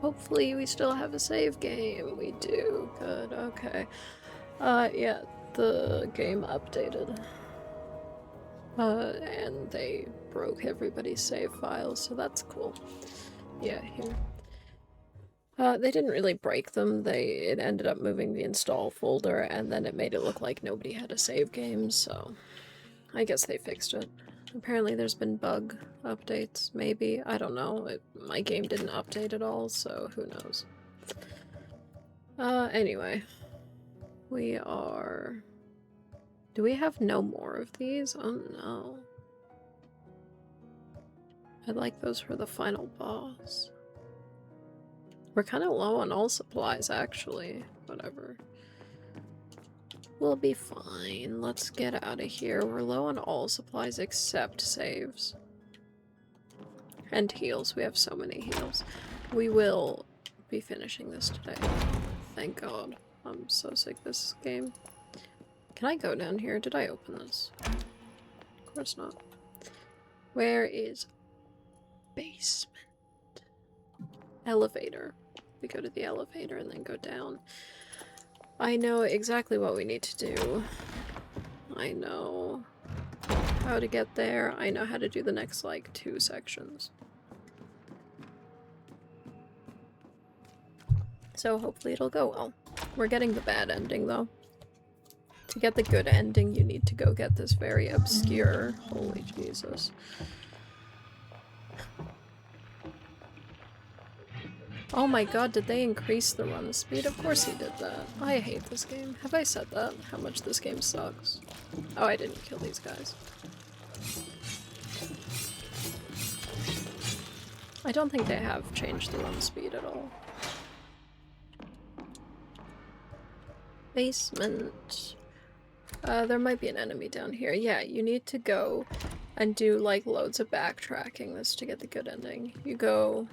Hopefully we still have a save game. We do. Good, okay. Yeah, the game updated. And they broke everybody's save files, so that's cool. Yeah, here. They didn't really break them. It ended up moving the install folder, and then it made it look like nobody had a save game, so I guess they fixed it. Apparently there's been bug updates, maybe. I don't know. My game didn't update at all, so who knows. Anyway. We are... Do we have no more of these? Oh no. I'd like those for the final boss. We're kind of low on all supplies, actually. Whatever. We'll be fine. Let's get out of here. We're low on all supplies except saves. And heals. We have so many heals. We will be finishing this today. Thank God. I'm so sick of this game. Can I go down here? Did I open this? Of course not. Where is basement? Elevator. We go to the elevator and then go down. I know exactly what we need to do. I know how to get there. I know how to do the next, like, 2 sections. So hopefully it'll go well. We're getting the bad ending, though. To get the good ending, you need to go get this very obscure... Holy Jesus. Oh my god, did they increase the run speed? Of course he did that. I hate this game. Have I said that? How much this game sucks? Oh, I didn't kill these guys. I don't think they have changed the run speed at all. Basement. There might be an enemy down here. Yeah, you need to go and do, like, loads of backtracking this to get the good ending. You go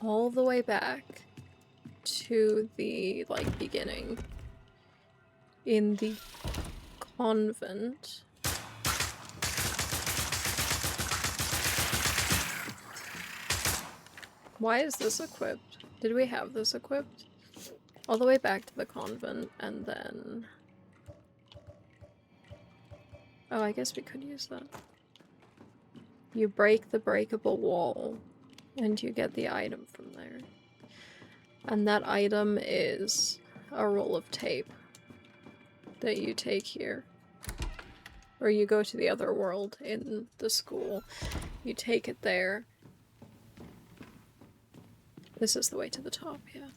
all the way back to the, like, beginning in the convent. Why is this equipped? Did we have this equipped? All the way back to the convent, and then... Oh, I guess we could use that. You break the breakable wall, and you get the item from there. And that item is a roll of tape that you take here. Or you go to the other world in the school. You take it there. This is the way to the top, yeah.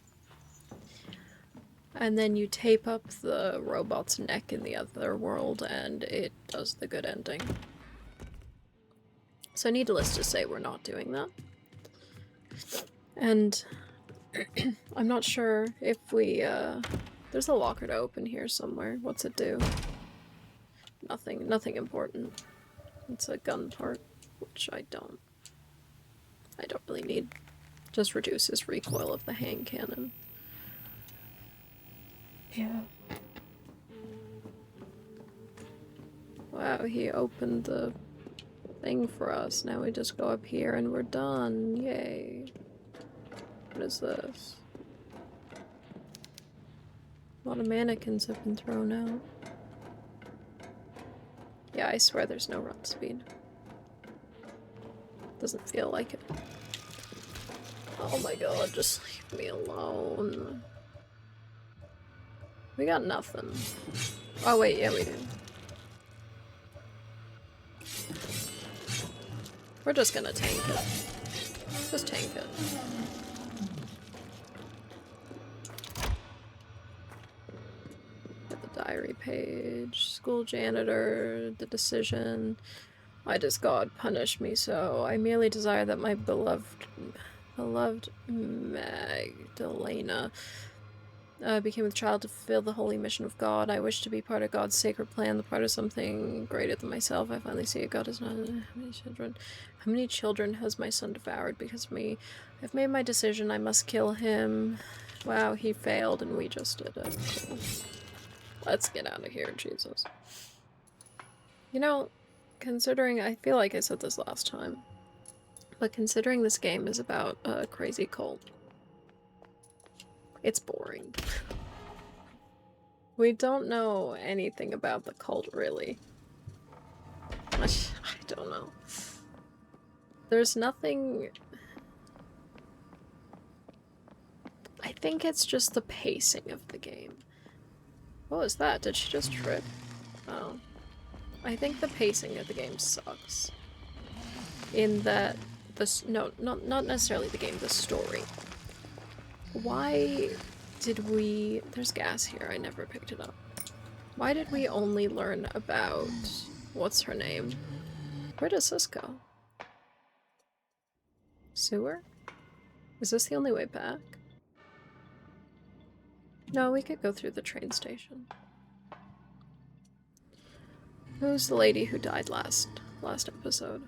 And then you tape up the robot's neck in the other world, and it does the good ending. So needless to say, we're not doing that. And I'm not sure if we, there's a locker to open here somewhere. What's it do? Nothing important. It's a gun part, which I don't really need. Just reduces recoil of the hand cannon. Yeah. Wow, he opened the thing for us. Now we just go up here and we're done. Yay. What is this? A lot of mannequins have been thrown out. Yeah, I swear there's no run speed. Doesn't feel like it. Oh my god, just leave me alone. We got nothing. Oh wait, yeah we do. We're just gonna tank it. Just tank it. Get the diary page, school janitor, the decision. Why does God punish me so? I merely desire that my beloved Magdalena became a child to fulfill the holy mission of God. I wish to be part of God's sacred plan, the part of something greater than myself. I finally see it. God is not... How many children has my son devoured because of me? I've made my decision. I must kill him. Wow, he failed and we just did it. Cool. Let's get out of here, Jesus. You know, considering... I feel like I said this last time, But considering this game is about a crazy cult, it's boring. We don't know anything about the cult, really. I don't know. There's nothing... I think it's just the pacing of the game. What was that? Did she just trip? Oh. I think the pacing of the game sucks. In that... not necessarily the game, the story. Why did we... There's gas here, I never picked it up. Why did we only learn about... What's her name? Where does this go? Sewer? Is this the only way back? No, we could go through the train station. Who's the lady who died last episode?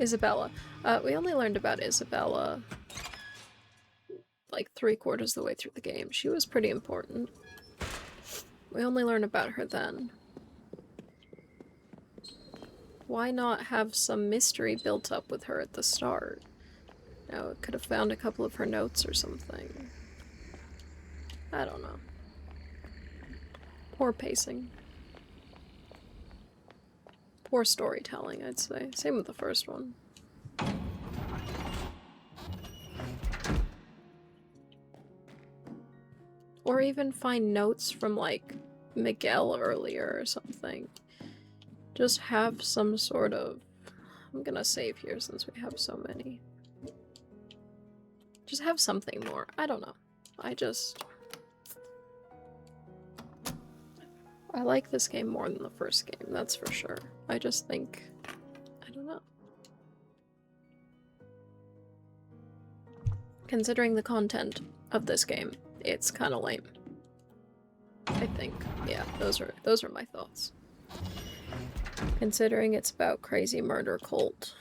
Isabella. We only learned about Isabella like 3/4 of the way through the game. She was pretty important. We only learned about her then. Why not have some mystery built up with her at the start? Now, it could have found a couple of her notes or something. I don't know. Poor pacing. Poor storytelling, I'd say. Same with the first one. Or even find notes from, like, Miguel earlier or something. Just have some sort of... I'm gonna save here since we have so many. Just have something more. I don't know. I like this game more than the first game, that's for sure. I just think... I don't know. Considering the content of this game, it's kind of lame. I think. Yeah, those are my thoughts. Considering it's about crazy murder cult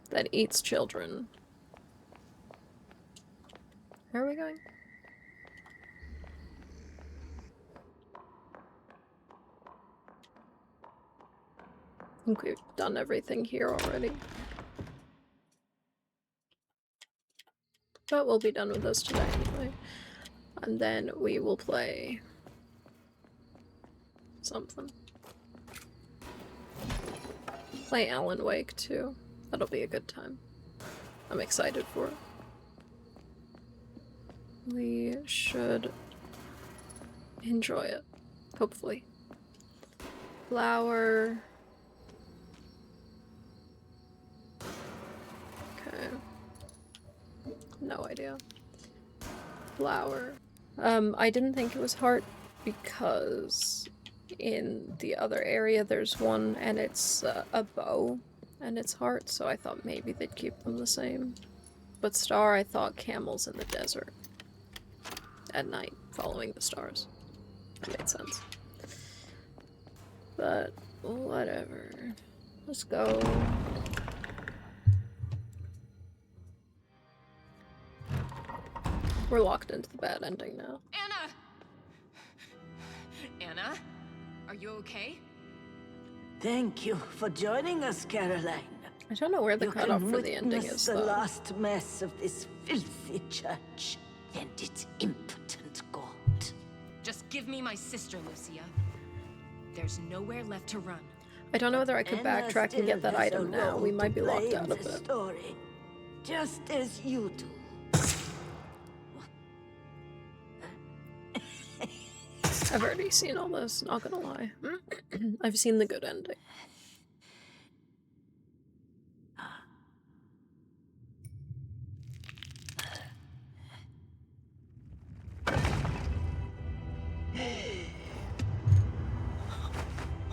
that eats children. Where are we going? I think we've done everything here already. But we'll be done with this today anyway. And then we will play something. Play Alan Wake too. That'll be a good time. I'm excited for it. We should enjoy it. Hopefully. Flower. Okay. No idea. Flower. I didn't think it was heart because in the other area there's one and it's a bow and it's heart, so I thought maybe they'd keep them the same. But star, I thought camels in the desert at night following the stars. That made sense. But whatever. Let's go. We're locked into the bad ending now. Anna! Anna? Are you okay? Thank you for joining us, Caroline. I don't know where the cutoff for the ending is, the though. last mess of this filthy church and its impotent god. Just give me my sister, Lucia. There's nowhere left to run. I don't know whether I could Anna backtrack and get still that has a item now. role We might be to play locked in out of this it. story, just as you do. I've already seen all this, not gonna lie. I've seen the good ending.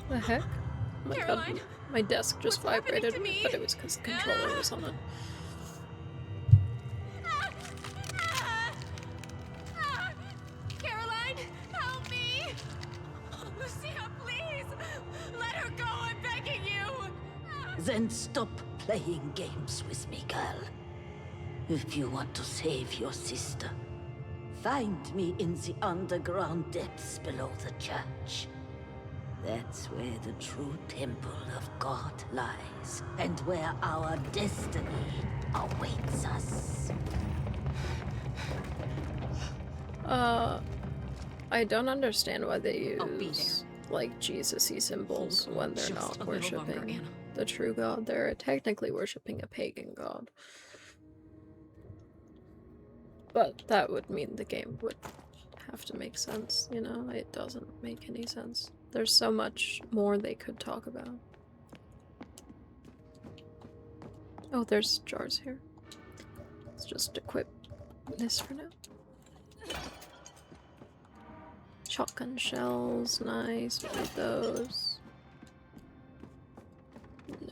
The heck? Oh my Caroline? god, my desk just What's happening vibrated, to me? but it was because the controller was on it. Caroline, help me! Lucia, please! Let her go, I'm begging you! Then stop playing games with me, girl. If you want to save your sister, find me in the underground depths below the church. That's where the true temple of God lies, and where our destiny awaits us. I don't understand why they I'll be use, like, Jesus-y symbols Hold on when they're just not a little longer, worshipping Anna. the true God. They're technically worshipping a pagan god. But that would mean the game would have to make sense, you know? It doesn't make any sense. There's so much more they could talk about. Oh, there's jars here. Let's just equip this for now. Shotgun shells, nice. What are those?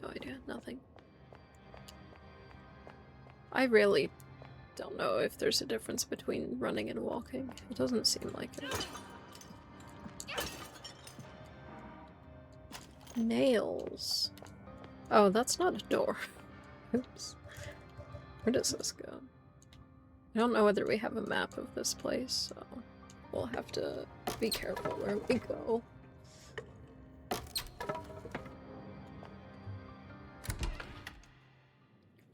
No idea, nothing. I really don't know if there's a difference between running and walking. It doesn't seem like it. Nails. Oh, that's not a door. Oops. Where does this go? I don't know whether we have a map of this place, so we'll have to be careful where we go.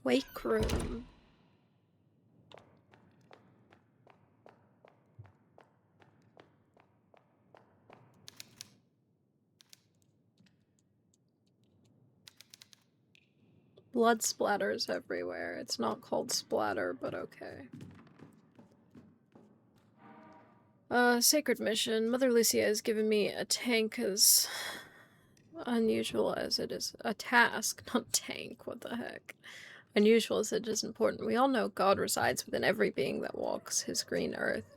Wake room. Blood splatters everywhere. It's not called splatter, but okay. Sacred mission. Mother Lucia has given me a tank as unusual as it is. A task, not tank, what the heck. Unusual as it is important. We all know God resides within every being that walks his green earth.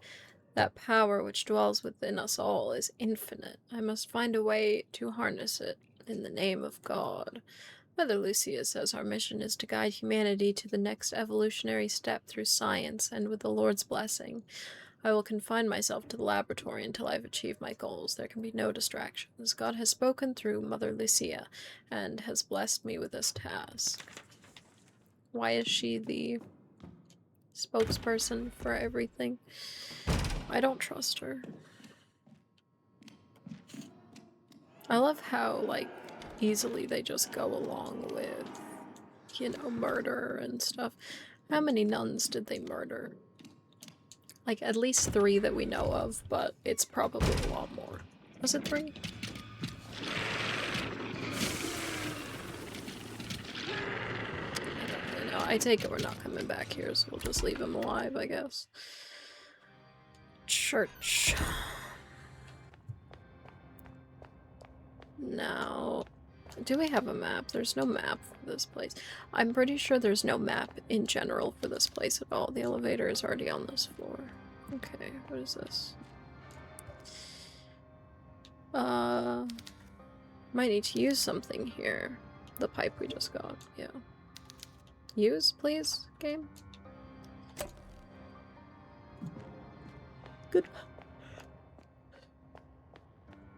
That power which dwells within us all is infinite. I must find a way to harness it in the name of God. Mother Lucia says our mission is to guide humanity to the next evolutionary step through science, and with the Lord's blessing, I will confine myself to the laboratory until I've achieved my goals. There can be no distractions. God has spoken through Mother Lucia, and has blessed me with this task. Why is she the spokesperson for everything? I don't trust her. I love how, like, easily they just go along with, you know, murder and stuff. How many nuns did they murder? Like, at least 3 that we know of, but it's probably a lot more. Was it 3? I don't really know. I take it we're not coming back here, so we'll just leave him alive, I guess. Church. Now, do we have a map? There's no map for this place. I'm pretty sure there's no map in general for this place at all. The elevator is already on this floor. Okay, what is this? Might need to use something here. The pipe we just got, yeah. Use, please, game? Good.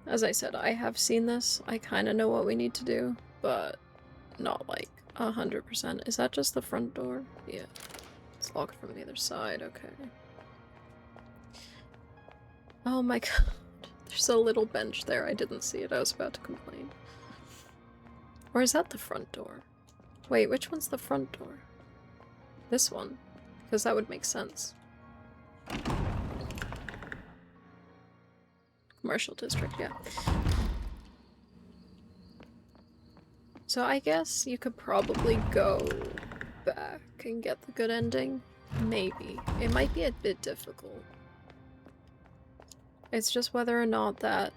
As I said, I have seen this. I kind of know what we need to do, but not like 100%. Is that just the front door? Yeah. It's locked from the other side, okay. Oh my god. There's a little bench there. I didn't see it. I was about to complain. Or is that the front door? Wait, which one's the front door? This one. Because that would make sense. Commercial district, yeah. So I guess you could probably go back and get the good ending. Maybe. It might be a bit difficult. It's just whether or not that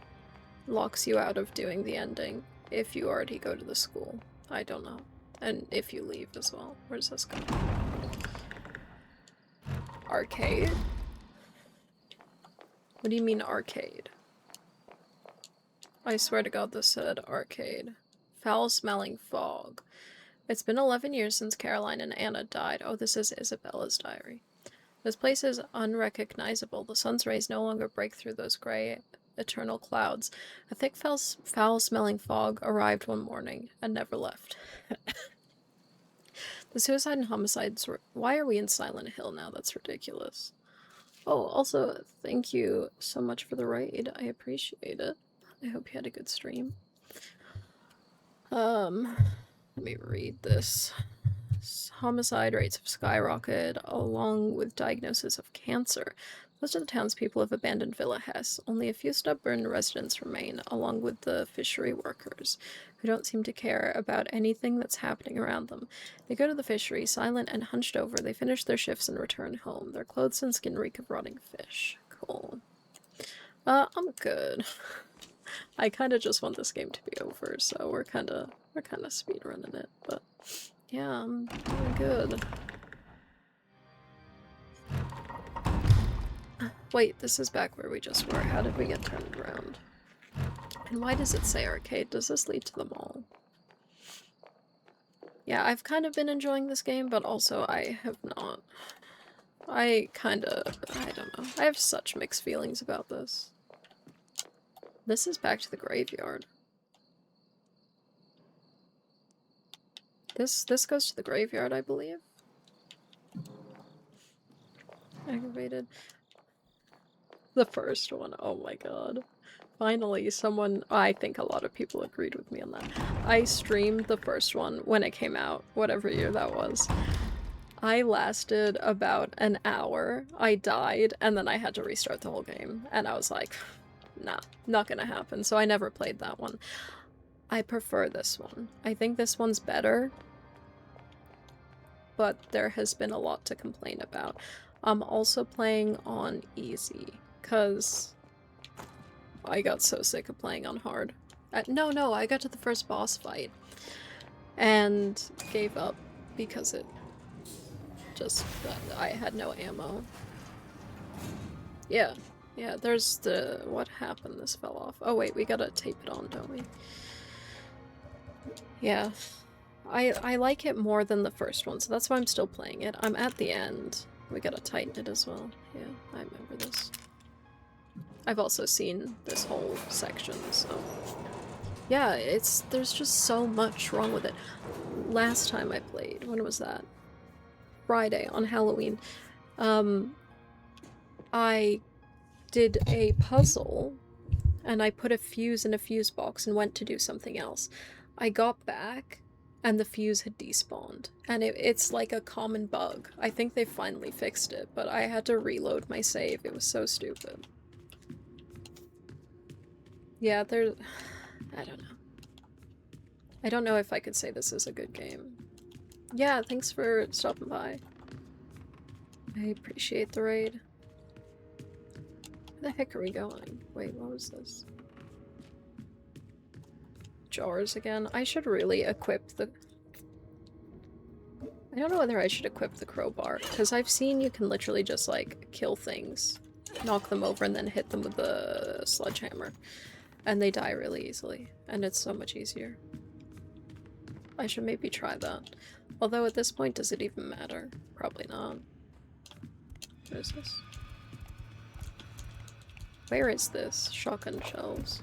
locks you out of doing the ending if you already go to the school. I don't know. And if you leave as well. Where does this go? Arcade? What do you mean arcade? I swear to God this said arcade. Foul-smelling fog. It's been 11 years since Caroline and Anna died. Oh, this is Isabella's diary. This place is unrecognizable. The sun's rays no longer break through those gray, eternal clouds. A thick, foul-smelling fog arrived one morning and never left. The suicide and homicides were— Why are we in Silent Hill now? That's ridiculous. Oh, also, thank you so much for the raid. I appreciate it. I hope you had a good stream. Let me read this. Homicide rates have skyrocketed, along with diagnosis of cancer. Most of the townspeople have abandoned Villa Hess. Only a few stubborn residents remain, along with the fishery workers, who don't seem to care about anything that's happening around them. They go to the fishery, silent and hunched over. They finish their shifts and return home. Their clothes and skin reek of rotting fish. Cool. I'm good. I kind of just want this game to be over, so we're kind of speedrunning it, but yeah, I'm doing good. Wait, this is back where we just were. How did we get turned around? And why does it say arcade? Does this lead to the mall? Yeah, I've kind of been enjoying this game, but also I have not. I don't know. I have such mixed feelings about this. This is back to the graveyard. This goes to the graveyard, I believe. Aggravated. The first one, oh my god. Finally, someone, I think a lot of people agreed with me on that. I streamed the first one when it came out, whatever year that was. I lasted about an hour, I died, and then I had to restart the whole game. And I was like, nah, not gonna happen. So I never played that one. I prefer this one. I think this one's better, but there has been a lot to complain about. I'm also playing on easy, because I got so sick of playing on hard. No, I got to the first boss fight and gave up because it just, I had no ammo. Yeah, there's the, what happened? This fell off. Oh wait, we gotta tape it on, don't we? Yeah, I like it more than the first one, so that's why I'm still playing it. I'm at the end. We gotta tighten it as well. Yeah, I remember this. I've also seen this whole section, so... Yeah, there's just so much wrong with it. Last time I played, when was that? Friday, on Halloween. I did a puzzle, and I put a fuse in a fuse box and went to do something else. I got back, and the fuse had despawned. And it's like a common bug. I think they finally fixed it, but I had to reload my save. It was so stupid. Yeah, I don't know. I don't know if I could say this is a good game. Yeah, thanks for stopping by. I appreciate the raid. Where the heck are we going? Wait, what was this? Jars again. I should really equip the... I don't know whether I should equip the crowbar, because I've seen you can literally just, like, kill things, knock them over, and then hit them with the sledgehammer. And they die really easily, and it's so much easier. I should maybe try that. Although at this point, does it even matter? Probably not. What is this? Where is this? Shotgun shells.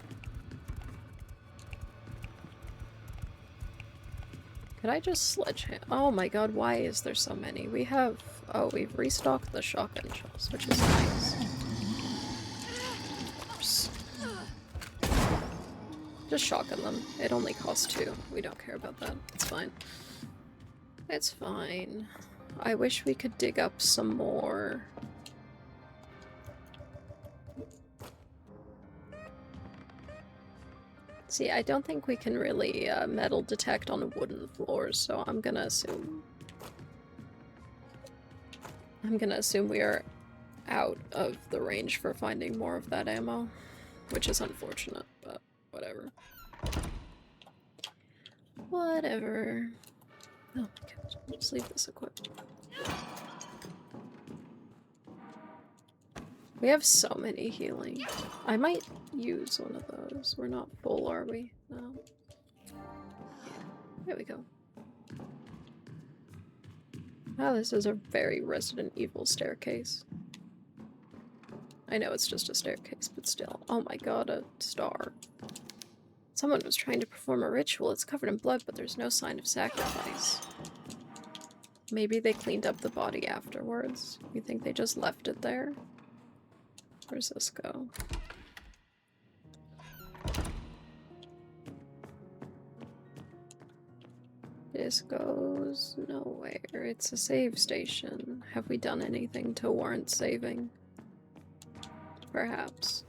Could I just sledgehammer? Oh my god, why is there so many? We have... Oh, we've restocked the shotgun shells, which is nice. Oops. Just shotgun them. It only costs 2. We don't care about that. It's fine. It's fine. I wish we could dig up some more. See, I don't think we can really metal detect on wooden floors, so I'm gonna assume we are out of the range for finding more of that ammo, which is unfortunate, but whatever. Whatever. Oh my god, just leave this equipped. We have so many healing. I might use one of those. We're not full, are we? No. There we go. Oh, this is a very Resident Evil staircase. I know it's just a staircase, but still. Oh my god, a star. Someone was trying to perform a ritual. It's covered in blood, but there's no sign of sacrifice. Maybe they cleaned up the body afterwards. You think they just left it there? Where's this go? This goes nowhere. It's a save station. Have we done anything to warrant saving? Perhaps.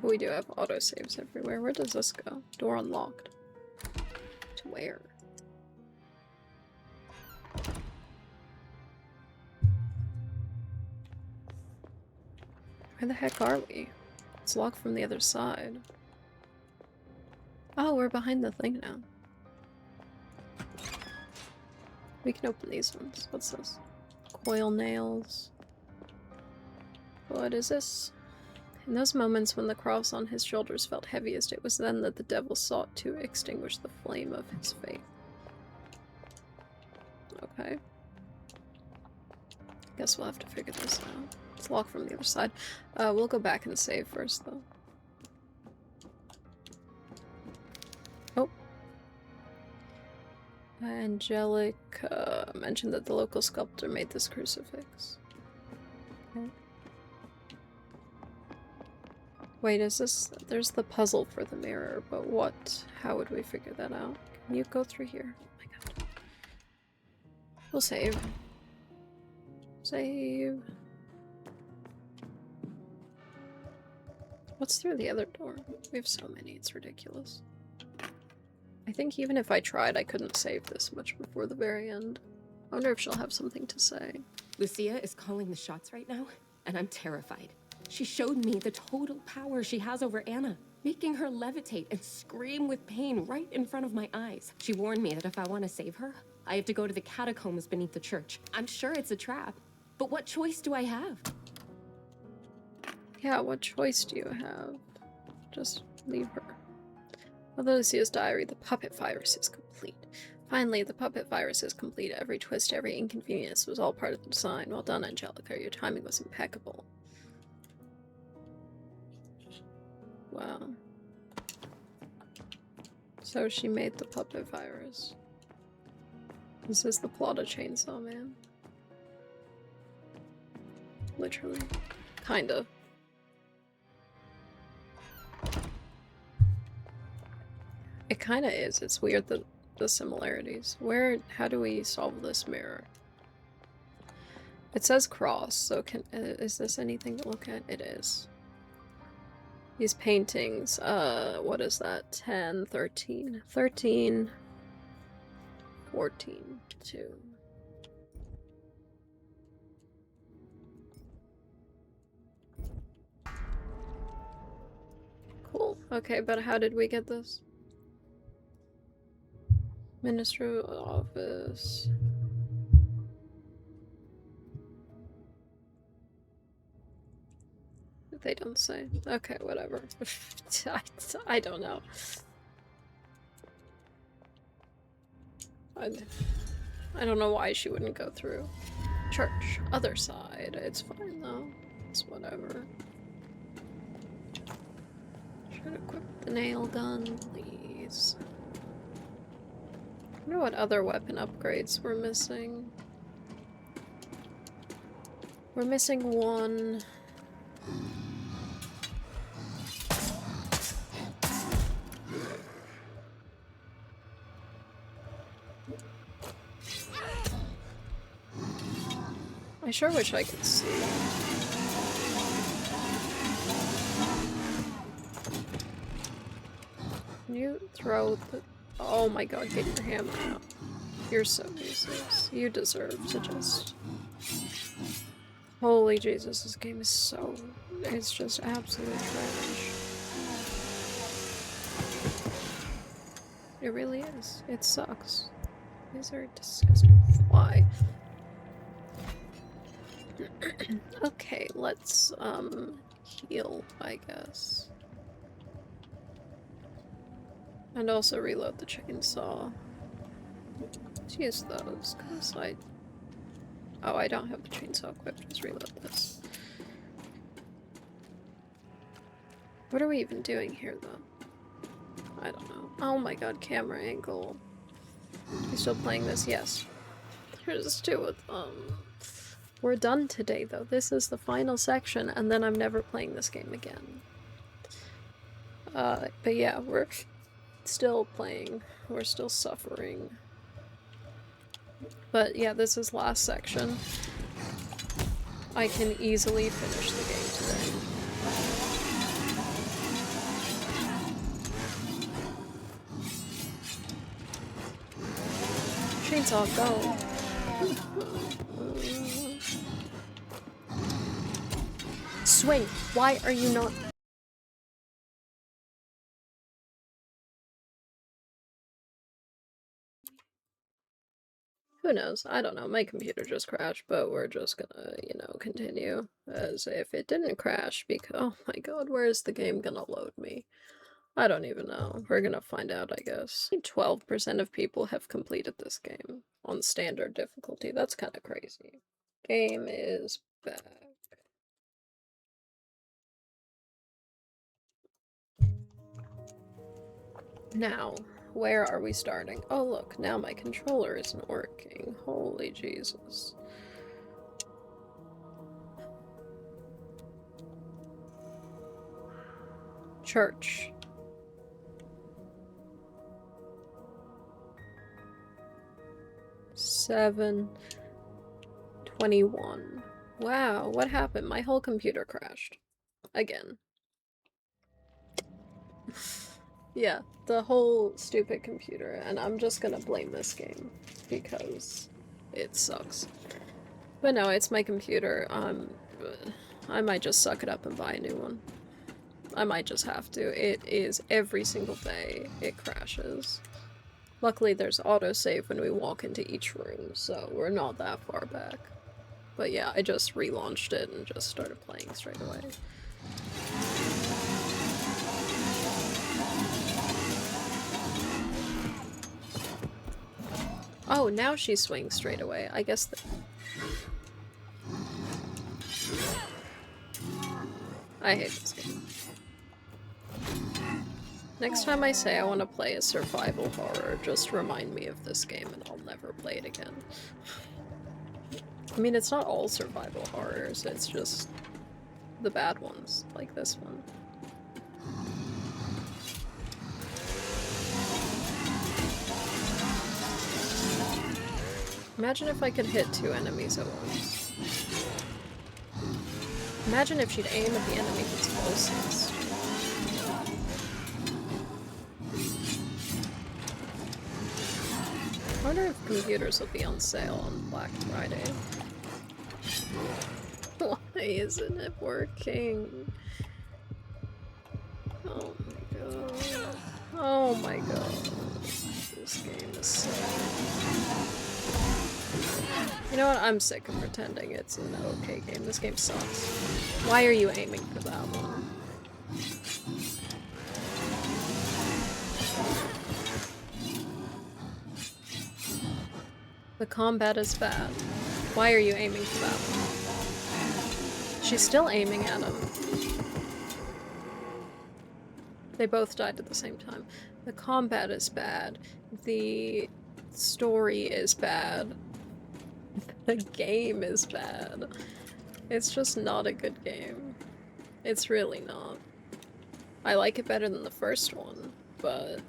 We do have autosaves everywhere. Where does this go? Door unlocked. To where? Where the heck are we? It's locked from the other side. Oh, we're behind the thing now. We can open these ones. What's this? Coil nails. What is this? In those moments when the cross on his shoulders felt heaviest, it was then that the devil sought to extinguish the flame of his faith. Okay. Guess we'll have to figure this out. It's locked from the other side. We'll go back and save first, though. Oh. Angelic mentioned that the local sculptor made this crucifix. Okay. Wait, is this... There's the puzzle for the mirror, but what? How would we figure that out? Can you go through here? Oh my god. We'll save. Save. What's through the other door? We have so many, it's ridiculous. I think even if I tried, I couldn't save this much before the very end. I wonder if she'll have something to say. Lucia is calling the shots right now, and I'm terrified. She showed me the total power she has over Anna, making her levitate and scream with pain right in front of my eyes. She warned me that if I want to save her, I have to go to the catacombs beneath the church. I'm sure it's a trap, but what choice do I have? Yeah, what choice do you have? Just leave her. Although Lucia's diary, the puppet virus is complete. Finally, the puppet virus is complete. Every twist, every inconvenience was all part of the design. Well done, Angelica. Your timing was impeccable. Wow. So she made the puppet virus. This is the plot of Chainsaw Man. Literally. Kinda. It kinda is. It's weird the similarities. How do we solve this mirror? It says cross, so is this anything to look at? It is. These paintings, what is that? 10, 13, 13, 14, 2. Cool. Okay, but how did we get this? Ministerial office. They don't say. Okay, whatever. I don't know. I don't know why she wouldn't go through. Church. Other side. It's fine though. It's whatever. Should equip the nail gun, please. I wonder what other weapon upgrades we're missing. We're missing one. I sure wish I could see. Can you throw the... Oh my god, get your hammer out. You're so useless. You deserve to just... Holy Jesus, this game is so... It's just absolute trash. It really is. It sucks. These are disgusting. Why? Okay, let's, heal, I guess. And also reload the chainsaw. Let's use those, because Oh, I don't have the chainsaw equipped. Just reload this. What are we even doing here, though? I don't know. Oh my god, camera angle. Are you still playing this? Yes. There's two of them. We're done today, though. This is the final section, and then I'm never playing this game again. But yeah, Still playing. We're still suffering. But yeah, this is last section. I can easily finish the game today. Chainsaw, go! Swing! Why are you not- Who knows? I don't know. My computer just crashed, but we're just gonna, you know, continue as if it didn't crash because, oh my god, where is the game gonna load me? I don't even know. We're gonna find out, I guess. 12% of people have completed this game on standard difficulty. That's kind of crazy. Game is back. Now, where are we starting? Oh look, now my controller isn't working. Holy Jesus. Church. Seven 21. Wow, what happened? My whole computer crashed. Again. Yeah, the whole stupid computer, and I'm just gonna blame this game because it sucks. But no, it's my computer. I might just suck it up and buy a new one. I might just have to. It is every single day it crashes. Luckily there's autosave when we walk into each room, so we're not that far back. But yeah, I just relaunched it and just started playing straight away. Oh, now she swings straight away. I guess I hate this game. Next time I say I want to play a survival horror, just remind me of this game and I'll never play it again. I mean, it's not all survival horrors, it's just the bad ones, like this one. Imagine if I could hit 2 enemies at once. Imagine if she'd aim at the enemy that's closest. I wonder if computers will be on sale on Black Friday. Why isn't it working? Oh my god. Oh my god. This game is so... You know what? I'm sick of pretending it's an okay game. This game sucks. Why are you aiming for that one? The combat is bad. Why are you aiming for that one? She's still aiming at him. They both died at the same time. The combat is bad. The story is bad. The game is bad. It's just not a good game. It's really not. I like it better than the first one, but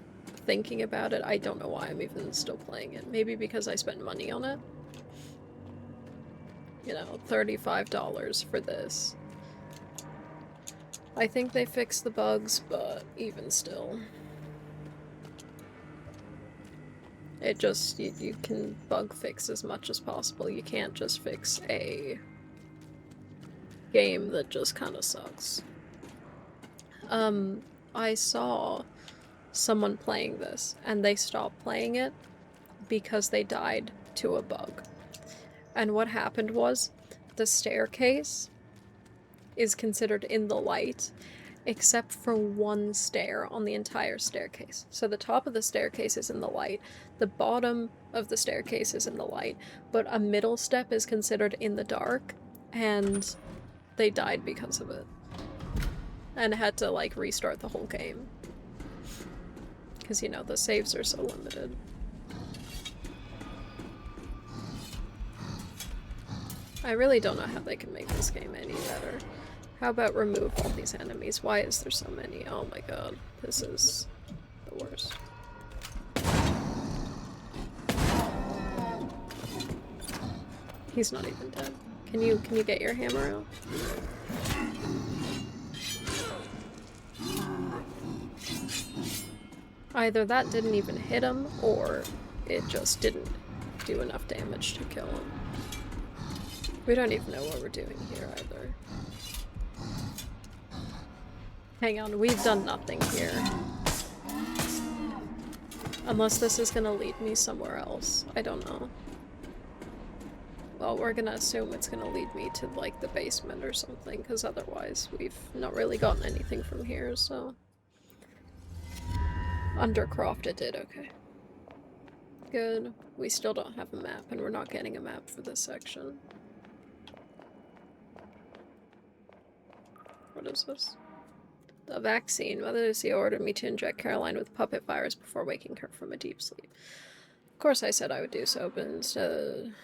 thinking about it, I don't know why I'm even still playing it. Maybe because I spent money on it? You know, $35 for this. I think they fixed the bugs, but even still. It just, you can bug fix as much as possible. You can't just fix a game that just kind of sucks. I saw someone playing this, and they stopped playing it because they died to a bug. And what happened was, the staircase is considered in the light, except for one stair on the entire staircase. So the top of the staircase is in the light, the bottom of the staircase is in the light, but a middle step is considered in the dark, and they died because of it. And had to, like, restart the whole game. Because, you know, the saves are so limited. I really don't know how they can make this game any better. How about remove all these enemies? Why is there so many? Oh my god. This is the the worst. He's not even dead. Can you get your hammer out? Either that didn't even hit him, or it just didn't do enough damage to kill him. We don't even know what we're doing here either. Hang on, we've done nothing here. Unless this is gonna lead me somewhere else. I don't know. Well, we're gonna assume it's gonna lead me to, like, the basement or something, because otherwise we've not really gotten anything from here, so... Undercroft it did, okay. Good. We still don't have a map, and we're not getting a map for this section. What is this? The vaccine. Mother Lucia ordered me to inject Caroline with puppet virus before waking her from a deep sleep. Of course I said I would do so, but instead...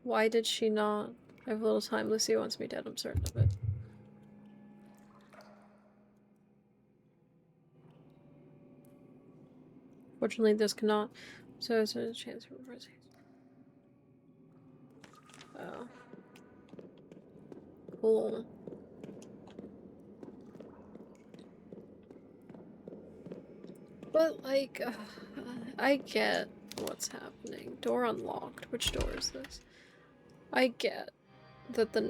Why did she not? I have a little time. Lucia wants me dead, I'm certain of it. Fortunately, this cannot. So it's a chance for mercy. Oh. Cool. But, like, I get what's happening. Door unlocked. Which door is this? I get that the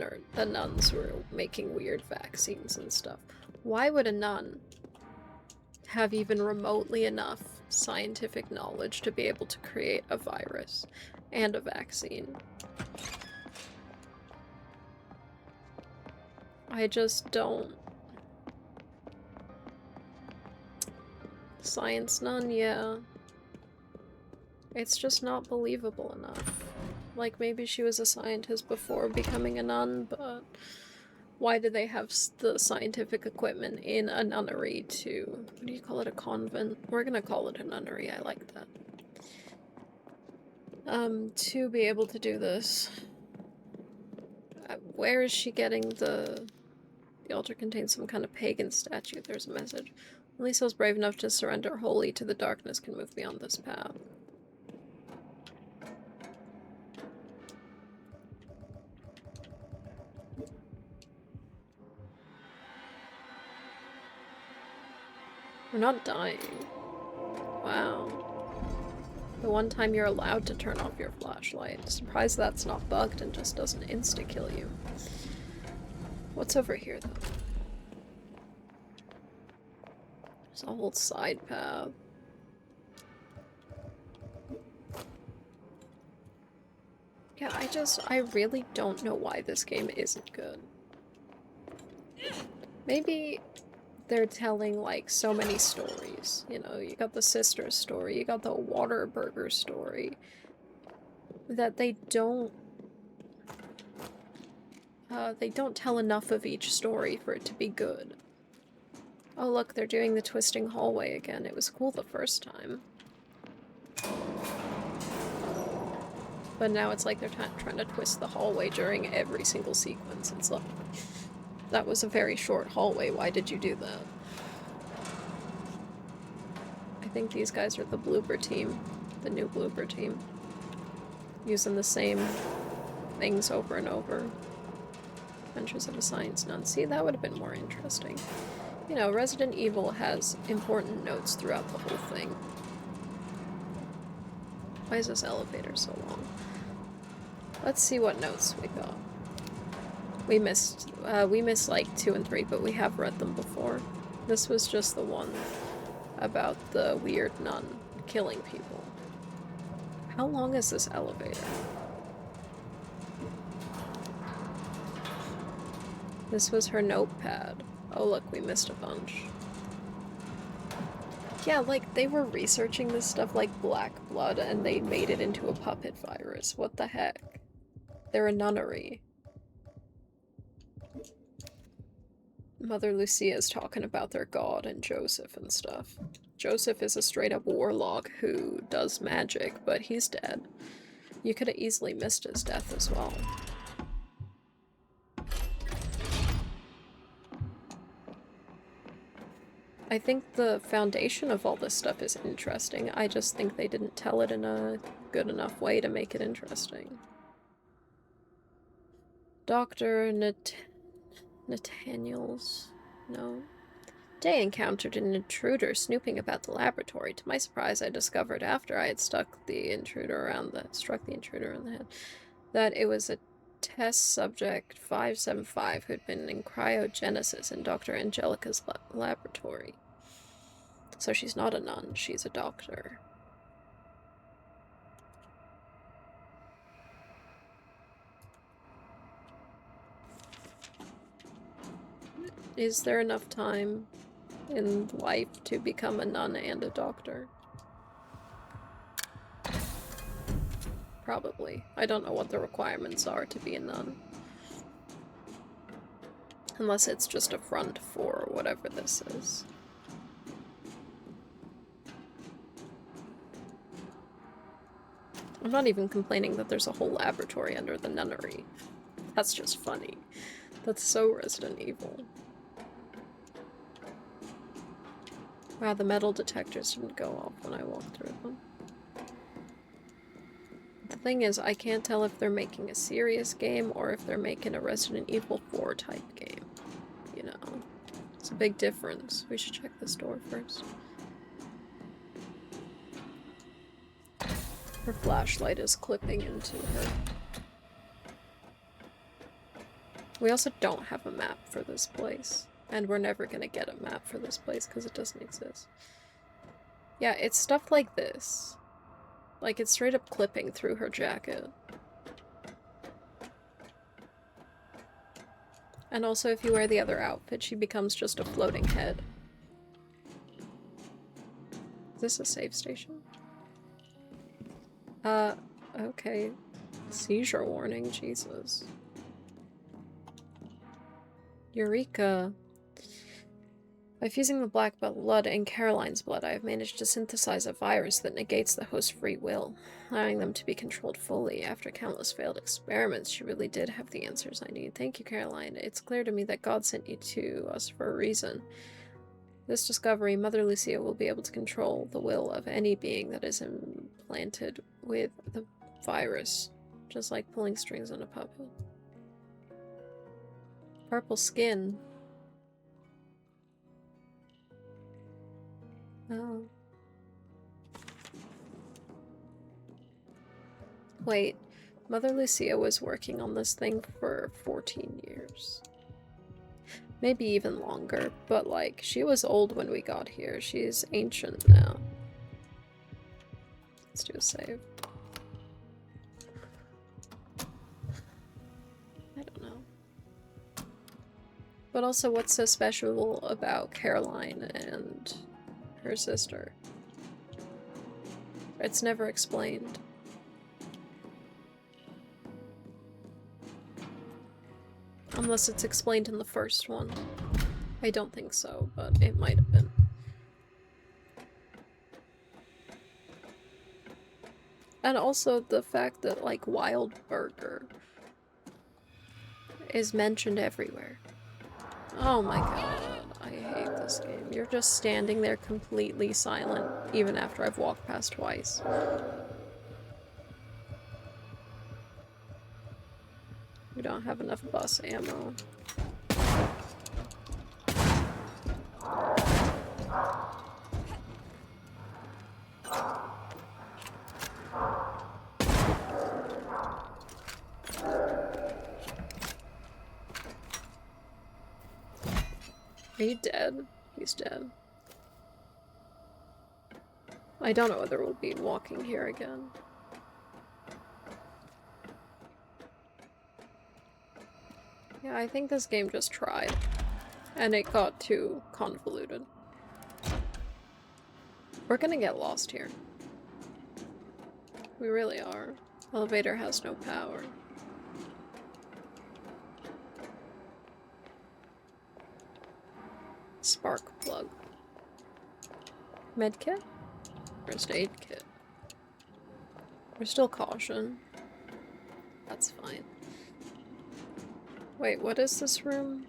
nuns were making weird vaccines and stuff. Why would a nun have even remotely enough scientific knowledge to be able to create a virus and a vaccine? I just don't. Science nun, yeah. It's just not believable enough. Like, maybe she was a scientist before becoming a nun, but why do they have the scientific equipment in a nunnery to... What do you call it? A convent? We're gonna call it a nunnery, I like that. To be able to do this. Where is she getting the... The altar contains some kind of pagan statue. There's a message. Only souls brave enough to surrender wholly to the darkness can move beyond this path. We're not dying. Wow. The one time you're allowed to turn off your flashlight. Surprised that's not bugged and just doesn't insta-kill you. What's over here, though? There's a whole side path. Yeah, I really don't know why this game isn't good. Maybe they're telling, like, so many stories. You know, you got the sister story, you got the Waterburger story, that they don't tell enough of each story for it to be good. Oh look, they're doing the twisting hallway again. It was cool the first time. But now it's like they're trying to twist the hallway during every single sequence. It's like, that was a very short hallway, why did you do that? I think these guys are the blooper team. The new blooper team. Using the same things over and over. Adventures of a Science Nun. See, that would have been more interesting. You know, Resident Evil has important notes throughout the whole thing. Why is this elevator so long? Let's see what notes we got. We missed like 2 and 3, but we have read them before. This was just the one about the weird nun killing people. How long is this elevator? This was her notepad. Oh look, we missed a bunch. Yeah, like, they were researching this stuff like Black Blood and they made it into a puppet virus. What the heck? They're a nunnery. Mother Lucia's talking about their god and Joseph and stuff. Joseph is a straight-up warlock who does magic, but he's dead. You could have easily missed his death as well. I think the foundation of all this stuff is interesting. I just think they didn't tell it in a good enough way to make it interesting. Dr. Nathaniel's... No. Day encountered an intruder snooping about the laboratory. To my surprise, I discovered after I had struck the intruder around the head that it was a test subject 575 who'd been in cryogenesis in Dr. Angelica's laboratory. So she's not a nun, she's a doctor. Is there enough time in life to become a nun and a doctor? Probably. I don't know what the requirements are to be a nun. Unless it's just a front for whatever this is. I'm not even complaining that there's a whole laboratory under the nunnery. That's just funny. That's so Resident Evil. Wow, the metal detectors didn't go off when I walked through them. The thing is, I can't tell if they're making a serious game or if they're making a Resident Evil 4 type game. You know, it's a big difference. We should check this door first. Her flashlight is clipping into her. We also don't have a map for this place. And we're never gonna get a map for this place because it doesn't exist. Yeah, it's stuff like this. Like, it's straight up clipping through her jacket. And also, if you wear the other outfit, she becomes just a floating head. Is this a save station? Okay. Seizure warning, Jesus. Eureka. By fusing the black blood and Caroline's blood, I have managed to synthesize a virus that negates the host's free will, allowing them to be controlled fully. After countless failed experiments, she really did have the answers I need. Thank you, Caroline. It's clear to me that God sent you to us for a reason. This discovery, Mother Lucia will be able to control the will of any being that is implanted with the virus, just like pulling strings on a puppet. Purple skin. Oh. Wait, Mother Lucia was working on this thing for 14 years. Maybe even longer, but like, she was old when we got here. She's ancient now. Let's do a save. I don't know. But also, what's so special about Caroline and her sister? It's never explained. Unless it's explained in the first one. I don't think so, but it might have been. And also the fact that, like, Wild Burger is mentioned everywhere. Oh my god, I hate this game. You're just standing there completely silent, even after I've walked past twice. We don't have enough bus ammo. Are you dead? He's dead. I don't know whether we'll be walking here again. Yeah, I think this game just tried. And it got too convoluted. We're gonna get lost here. We really are. Elevator has no power. Spark plug. Medkit? First aid kit. We're still caution. That's fine. Wait, what is this room?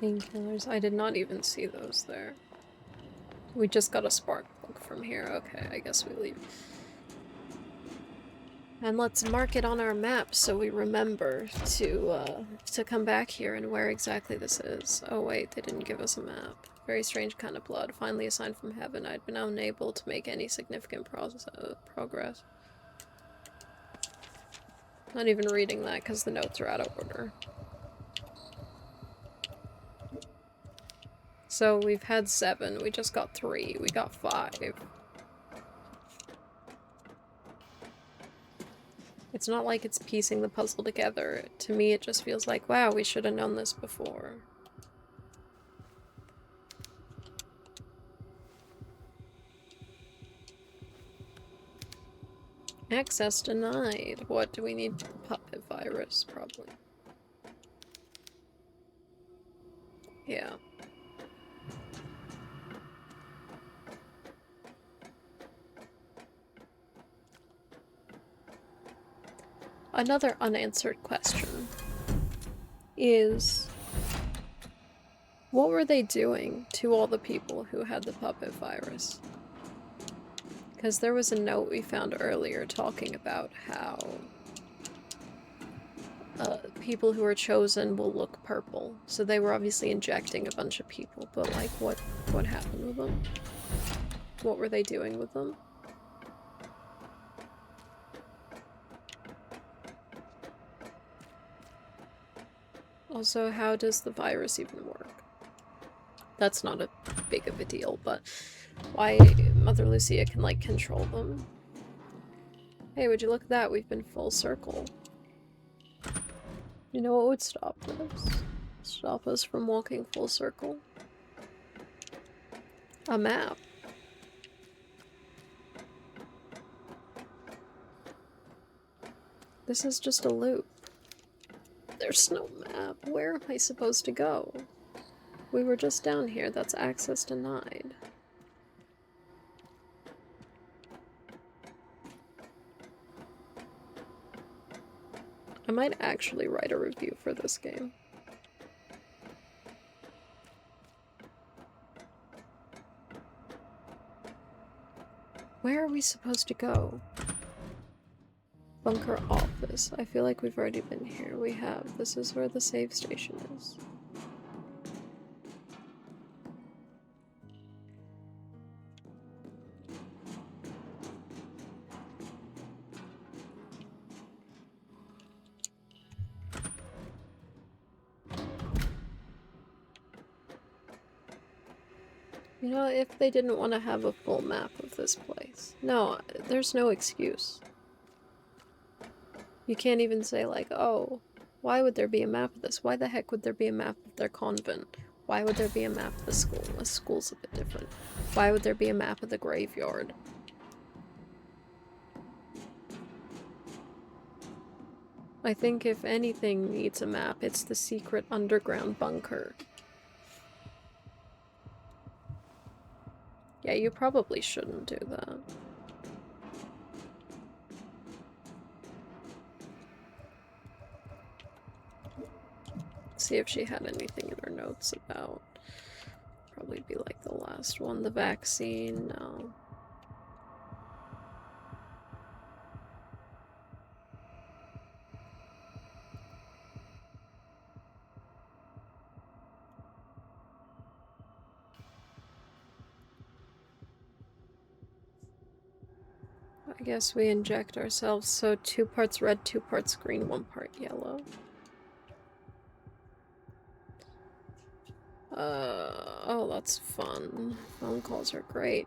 Painkillers. I did not even see those there. We just got a spark plug from here. Okay, I guess we leave. And let's mark it on our map so we remember to come back here and where exactly this is. Oh wait, they didn't give us a map. Very strange kind of blood. Finally a sign from heaven. I'd been unable to make any significant progress. Not even reading that because the notes are out of order. So we've had 7, we just got 3, we got 5. It's not like it's piecing the puzzle together. To me, it just feels like, wow, we should have known this before. Access denied. What do we need? Puppet virus, probably. Yeah. Another unanswered question is, what were they doing to all the people who had the puppet virus? Because there was a note we found earlier talking about how people who are chosen will look purple. So they were obviously injecting a bunch of people, but like what happened with them? What were they doing with them? Also, how does the virus even work? That's not a big of a deal, but why Mother Lucia can, like, control them. Hey, would you look at that? We've been full circle. You know what would stop this? Stop us from walking full circle? A map. This is just a loop. There's no map. Where am I supposed to go? We were just down here. That's access denied. I might actually write a review for this game. Where are we supposed to go? Bunker office. I feel like we've already been here. We have. This is where the save station is. You know, if they didn't want to have a full map of this place. No, there's no excuse. You can't even say like, oh, why would there be a map of this? Why the heck would there be a map of their convent? Why would there be a map of the school? The school's a bit different. Why would there be a map of the graveyard? I think if anything needs a map, it's the secret underground bunker. Yeah, you probably shouldn't do that. See if she had anything in her notes about. Probably be like the last one. The vaccine, no. I guess we inject ourselves, so 2 parts red, 2 parts green, 1 part yellow. Oh, that's fun. Phone calls are great.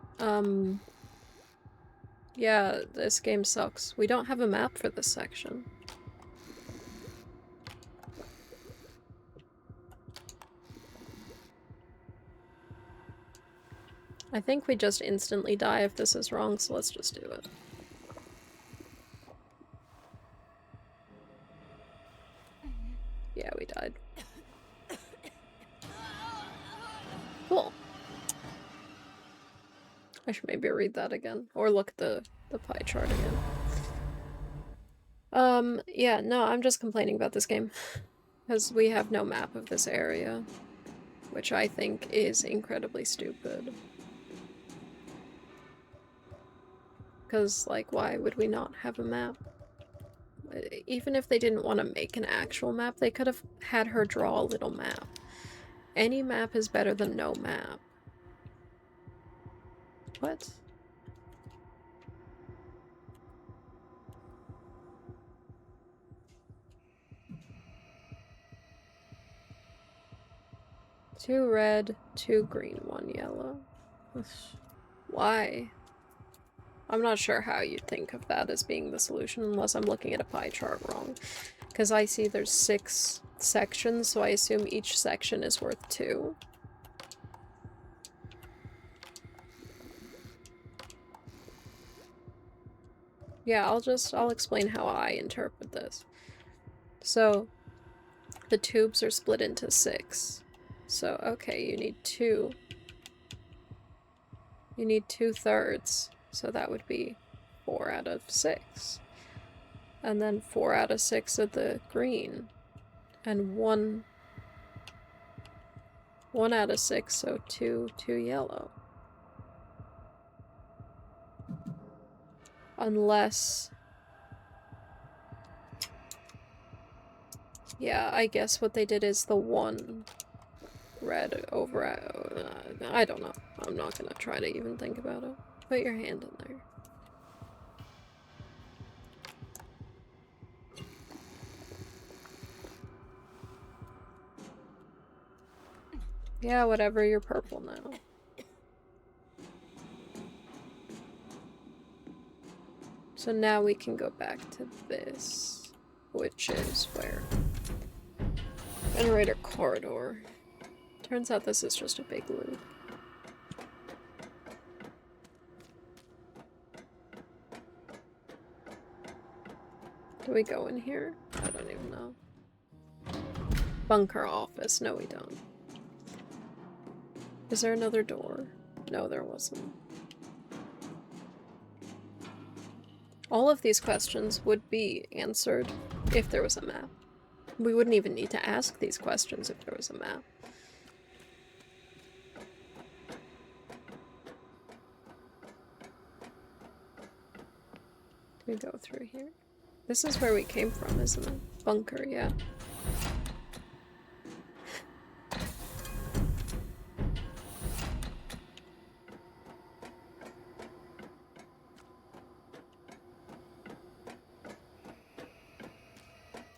Yeah, this game sucks. We don't have a map for this section. I think we just instantly die if this is wrong, so let's just do it. Yeah, we died. Cool. I should maybe read that again, or look at the pie chart again. Yeah, no, I'm just complaining about this game, because we have no map of this area. which I think is incredibly stupid. Because, like, why would we not have a map? Even if they didn't want to make an actual map, they could have had her draw a little map. Any map is better than no map. What? Two red, two green, one yellow. Why? I'm not sure how you'd think of that as being the solution unless I'm looking at a pie chart wrong. Because I see there's 6 sections, so I assume each section is worth 2. Yeah, I'll explain how I interpret this. So, the tubes are split into 6. So, okay, you need 2. You need 2/3. So that would be 4 out of 6. And then 4 out of 6 of the green. And 1 out of 6, so 2 yellow. Unless... yeah, I guess what they did is the 1 red over... I don't know. I'm not gonna try to even think about it. Put your hand in there. Yeah, whatever, you're purple now. So now we can go back to this, which is where? Generator corridor. Turns out this is just a big loop. Do we go in here? I don't even know. Bunker office. No, we don't. Is there another door? No, there wasn't. All of these questions would be answered if there was a map. We wouldn't even need to ask these questions if there was a map. Do we go through here? This is where we came from, isn't it? Bunker, yeah.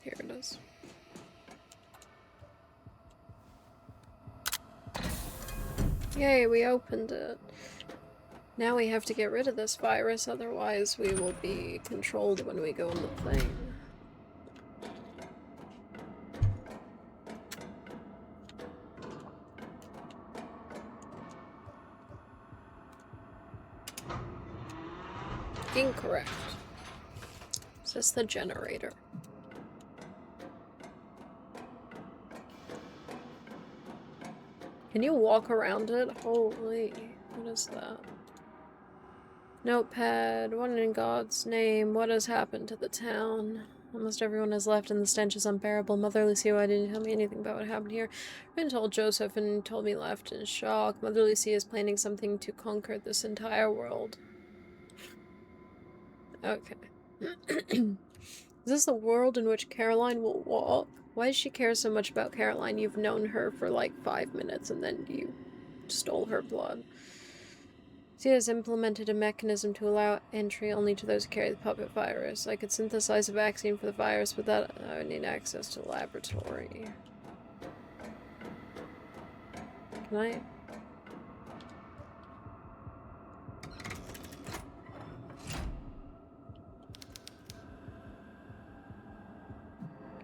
Here it is. Yay, we opened it. Now we have to get rid of this virus, otherwise we will be controlled when we go on the plane. Incorrect. Is this the generator? Can you walk around it? Holy, what is that? Notepad, what in God's name? What has happened to the town? Almost everyone has left and the stench is unbearable. Mother Lucia, why didn't you tell me anything about what happened here? I've been told Joseph and told me left in shock. Mother Lucia is planning something to conquer this entire world. Okay. Is this the world in which Caroline will walk? Why does she care so much about Caroline? You've known her for like 5 minutes and then you stole her blood. She has implemented a mechanism to allow entry only to those who carry the puppet virus. I could synthesize a vaccine for the virus, but that I would need access to the laboratory. Can I?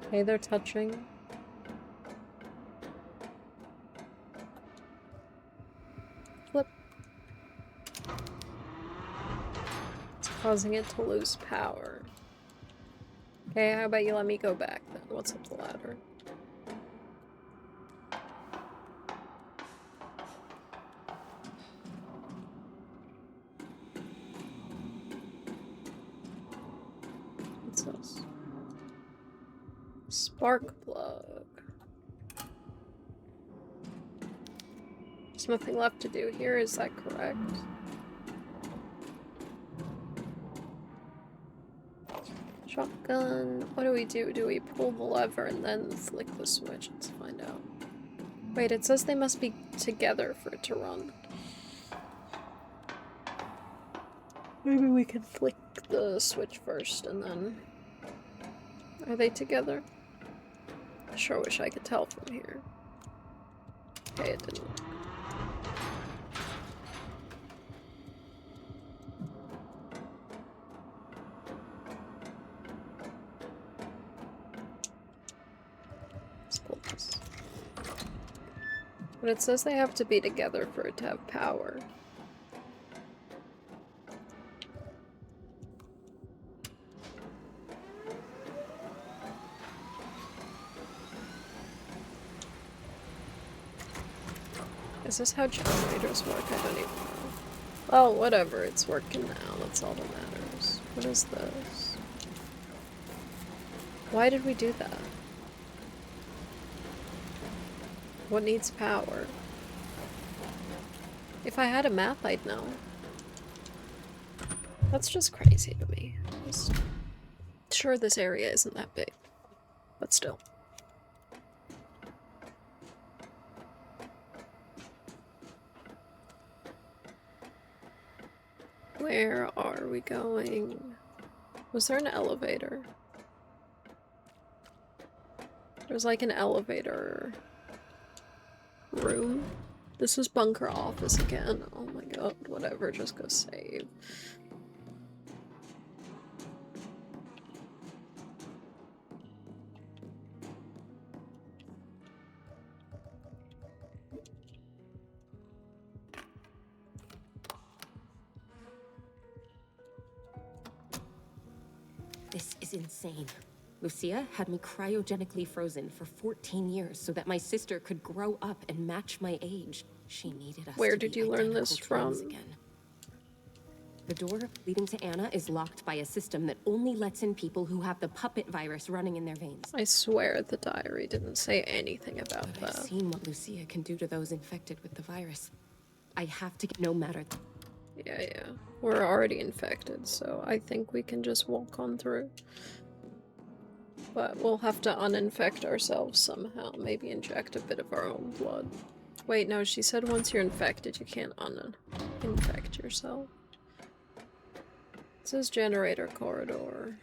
Okay, they're touching. Flip. It's causing it to lose power. Okay, how about you let me go back then? What's up the ladder? What's this? Spark plug. There's nothing left to do here, is that correct? Shotgun. What do we do? Do we pull the lever and then flick the switch? Let's find out. Wait, it says they must be together for it to run. Maybe we can flick the switch first and then... Are they together? I sure wish I could tell from here. Okay, it didn't work. Let's pull this. But it says they have to be together for it to have power. Is this how generators work? I don't even know. Well, whatever, it's working now, that's all that matters. What is this? Why did we do that? What needs power? If I had a map, I'd know. That's just crazy to me. Sure, this area isn't that big, but still. Where are we going? Was there an elevator? There's like an elevator room. This is bunker office again. Oh my god, whatever, just go save. This is insane. Lucia had me cryogenically frozen for 14 years so that my sister could grow up and match my age. She needed us Where to did be you learn this identical twins from? again. The door leading to Anna is locked by a system that only lets in people who have the puppet virus running in their veins. I swear the diary didn't say anything about But that. I've seen what Lucia can do to those infected with the virus. I have to get no matter. Yeah. We're already infected, so I think we can just walk on through. But we'll have to uninfect ourselves somehow. Maybe inject a bit of our own blood. Wait, no, she said once you're infected, you can't uninfect yourself. It says generator corridor.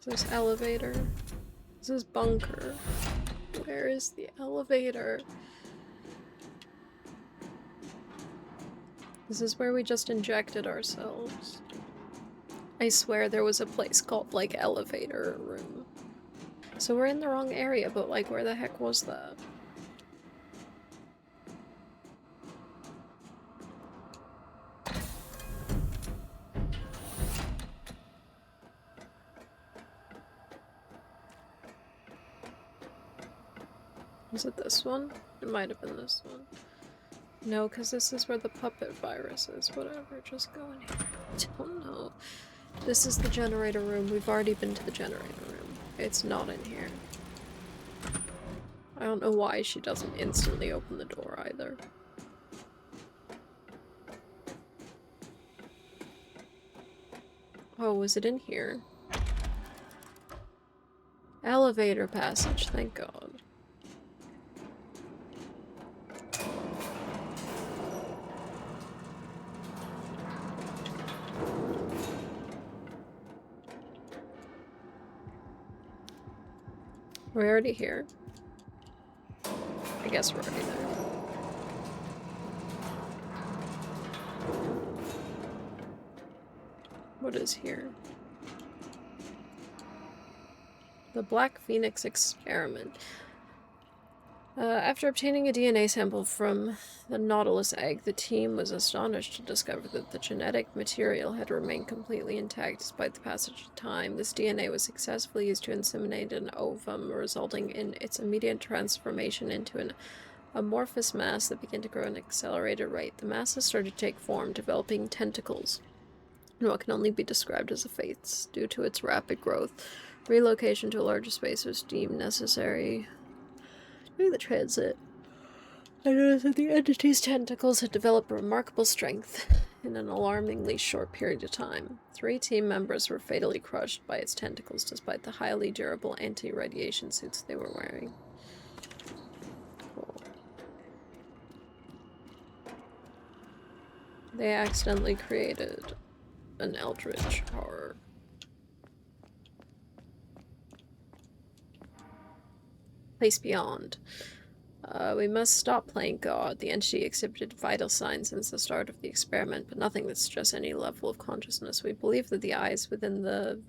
This is elevator. This is bunker. Where is the elevator? This is where we just injected ourselves. I swear there was a place called, like, elevator room. So we're in the wrong area, but, like, where the heck was that? Was it this one? It might have been this one. No, because this is where the puppet virus is. Whatever, just go in here. I don't know. This is the generator room. We've already been to the generator room. It's not in here. I don't know why she doesn't instantly open the door either. Oh, was it in here? Elevator passage, thank God. We're already here. I guess we're already there. What is here? The Black Phoenix experiment. After obtaining a DNA sample from the Nautilus egg, the team was astonished to discover that the genetic material had remained completely intact despite the passage of time. This DNA was successfully used to inseminate an ovum, resulting in its immediate transformation into an amorphous mass that began to grow at an accelerated rate. The masses started to take form, developing tentacles. in what can only be described as a fates. Due to its rapid growth, relocation to a larger space was deemed necessary. During the transit, I noticed that the entity's tentacles had developed remarkable strength in an alarmingly short period of time. 3 team members were fatally crushed by its tentacles despite the highly durable anti-radiation suits they were wearing. Cool. They accidentally created an eldritch horror. Place beyond. We must stop playing God. The entity exhibited vital signs since the start of the experiment, but nothing that suggests any level of consciousness. We believe that the eyes within the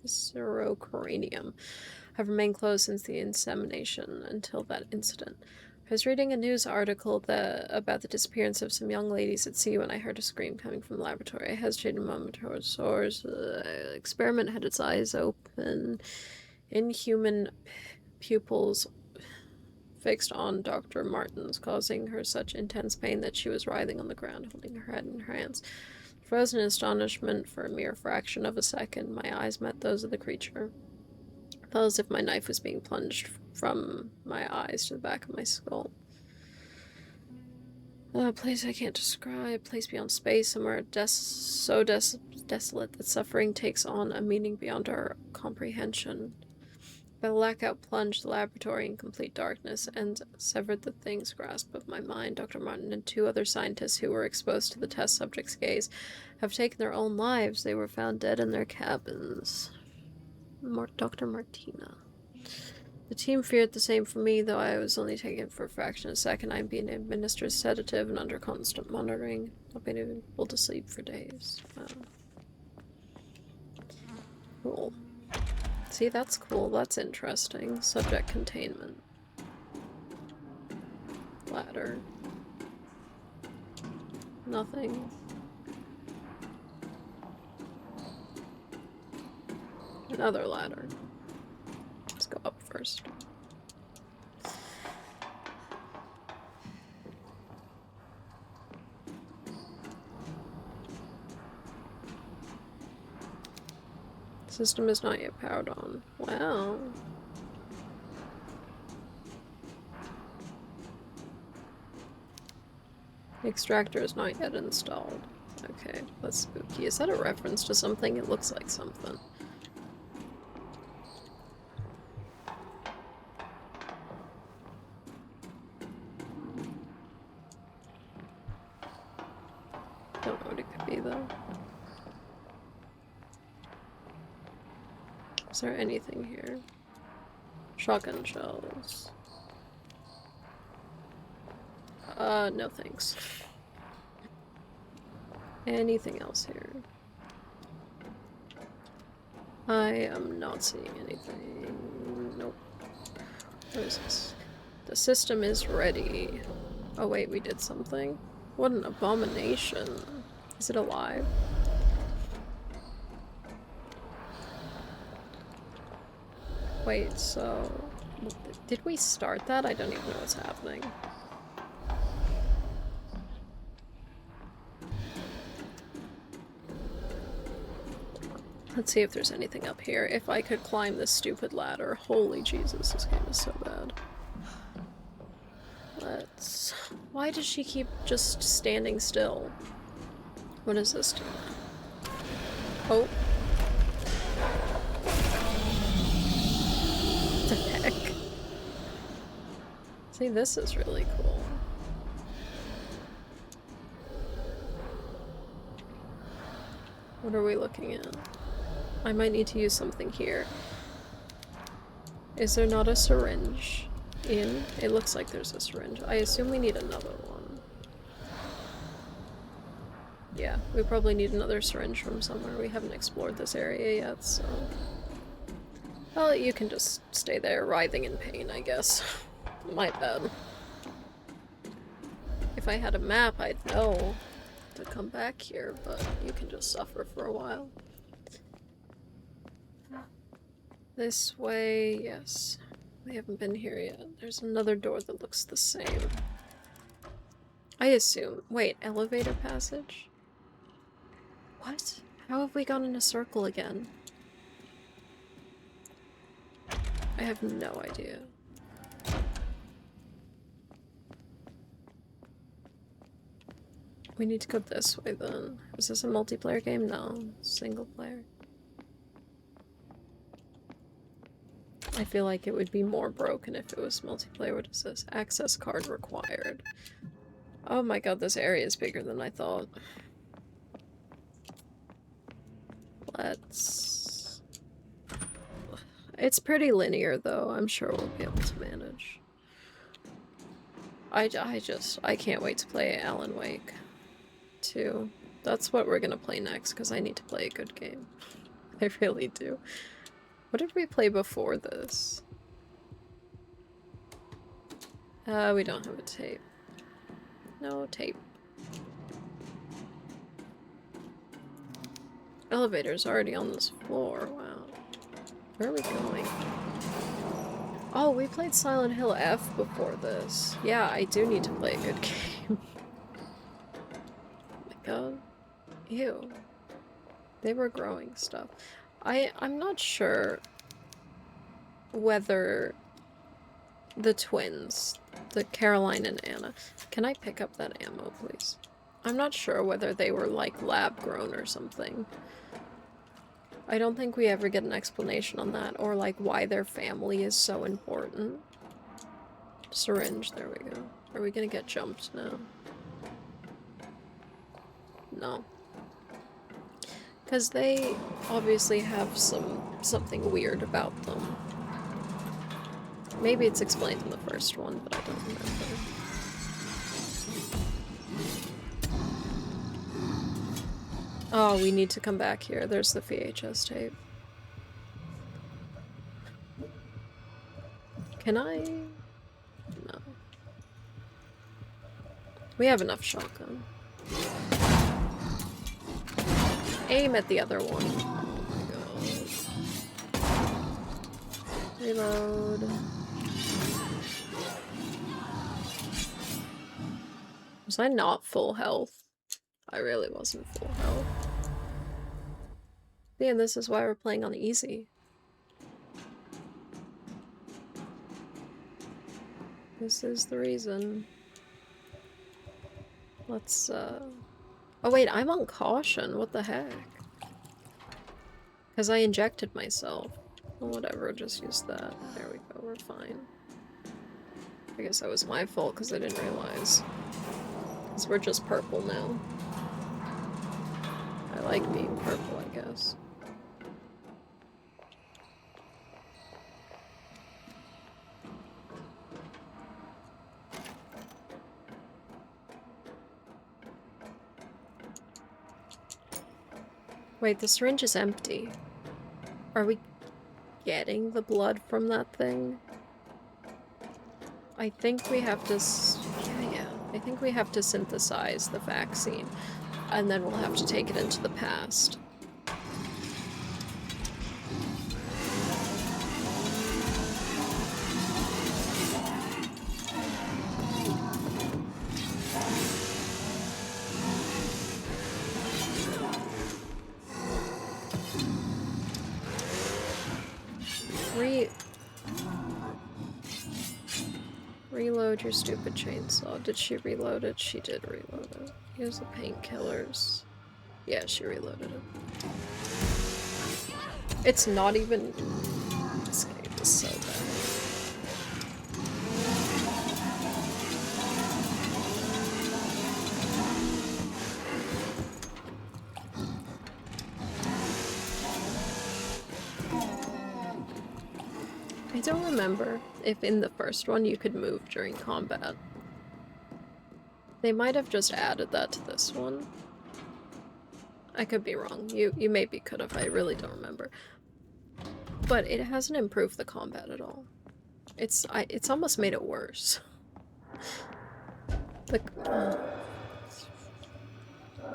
viscerocranium have remained closed since the insemination until that incident. I was reading a news article about the disappearance of some young ladies at sea when I heard a scream coming from the laboratory. I hesitated a moment towards source. Experiment had its eyes open. Inhuman pupils fixed on Dr. Martens, causing her such intense pain that she was writhing on the ground, holding her head in her hands. Frozen in astonishment for a mere fraction of a second, my eyes met those of the creature. I felt as if my knife was being plunged from my eyes to the back of my skull. A place I can't describe, a place beyond space, somewhere so desolate that suffering takes on a meaning beyond our comprehension. The blackout plunged the laboratory in complete darkness and severed the thing's grasp of my mind. Dr. Martin and 2 other scientists who were exposed to the test subject's gaze have taken their own lives. They were found dead in their cabins. Dr. Martina. The team feared the same for me, though I was only taken for a fraction of a second. I'm being administered sedative and under constant monitoring. I've been able to sleep for days. Wow. Cool. See, that's cool. That's interesting. Subject containment. Ladder. Nothing. Another ladder. Let's go up first. System is not yet powered on. Wow. The extractor is not yet installed. Okay, that's spooky. Is that a reference to something? It looks like something. Don't know what it could be though. Is there anything here? Shotgun shells. No thanks. Anything else here? I am not seeing anything. Nope. What is this? The system is ready. Oh wait, we did something? What an abomination. Is it alive? Wait, so... did we start that? I don't even know what's happening. Let's see if there's anything up here. If I could climb this stupid ladder. Holy Jesus, this game is so bad. Let's... why does she keep just standing still? What does this do? Oh. What the heck? See, this is really cool. What are we looking at? I might need to use something here. Is there not a syringe in? It looks like there's a syringe. I assume we need another one. Yeah, we probably need another syringe from somewhere. We haven't explored this area yet, so... well, you can just stay there writhing in pain, I guess. My bad. If I had a map, I'd know to come back here, but you can just suffer for a while. This way, yes. We haven't been here yet. There's another door that looks the same. I assume. Wait, elevator passage? What? How have we gone in a circle again? I have no idea. We need to go this way then. Is this a multiplayer game? No. Single player. I feel like it would be more broken if it was multiplayer. What is this? Access card required. Oh my god, this area is bigger than I thought. Let's... It's pretty linear though. I'm sure we'll be able to manage. I can't wait to play Alan Wake 2. That's what we're gonna play next, because I need to play a good game. I really do. What did we play before this? We don't have a tape. No tape. Elevator's already on this floor. Wow. Where are we going? Oh, we played Silent Hill F before this. Yeah, I do need to play a good game. Oh my god. Ew. They were growing stuff. I'm not sure whether the twins, the Caroline and Anna, can I pick up that ammo, please? I'm not sure whether they were like lab grown or something. I don't think we ever get an explanation on that, or like why their family is so important. Syringe, there we go. Are we gonna get jumped now? No. Because they obviously have something weird about them. Maybe it's explained in the first one, but I don't remember. Oh, we need to come back here. There's the VHS tape. Can I? No. We have enough shotgun. Aim at the other one. Oh my god. Reload. Was I not full health? I really wasn't full health. Yeah, and this is why we're playing on easy. This is the reason. Let's, Oh wait, I'm on caution. What the heck? Because I injected myself. Well, whatever, just use that. There we go, we're fine. I guess that was my fault because I didn't realize. Because we're just purple now. I like being purple, I guess. Wait, the syringe is empty. Are we getting the blood from that thing? I think we have to... Yeah. I think we have to synthesize the vaccine. And then we'll have to take it into the past. Reload your stupid chainsaw. Did she reload it? She did reload it. Use the painkillers. Yeah, she reloaded it. It's not even... This game is so bad. I don't remember if in the first one you could move during combat. They might have just added that to this one. I could be wrong. You maybe could have. I really don't remember. But it hasn't improved the combat at all. It's almost made it worse. Like,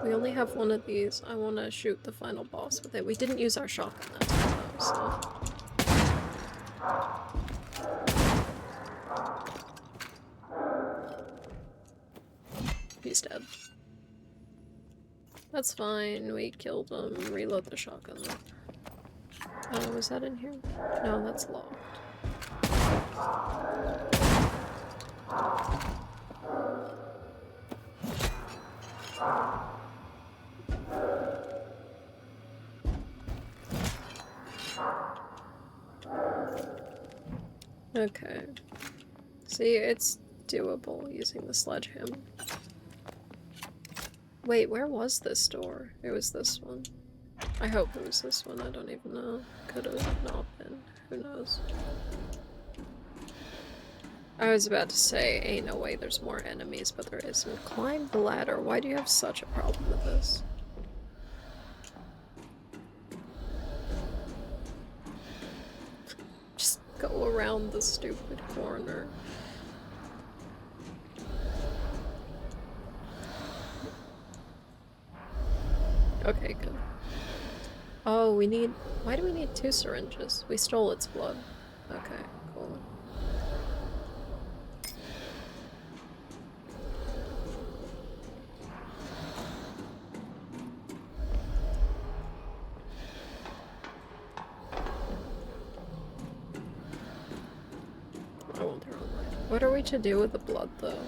we only have one of these. I want to shoot the final boss with it. We didn't use our shotgun that time though, so... He's dead. That's fine. We killed him. Reload the shotgun. Oh, was that in here? No, that's locked. Okay. See, it's doable using the sledgehammer. Wait, where was this door? It was this one. I hope it was this one. I don't even know. Could have not been. Who knows? I was about to say, ain't no way there's more enemies, but there isn't. Climb the ladder. Why do you have such a problem with this? Just go around the stupid corner. Okay, good. Oh, we need... Why do we need 2 syringes? We stole its blood. Okay, cool. I won't throw away. What are we to do with the blood, though?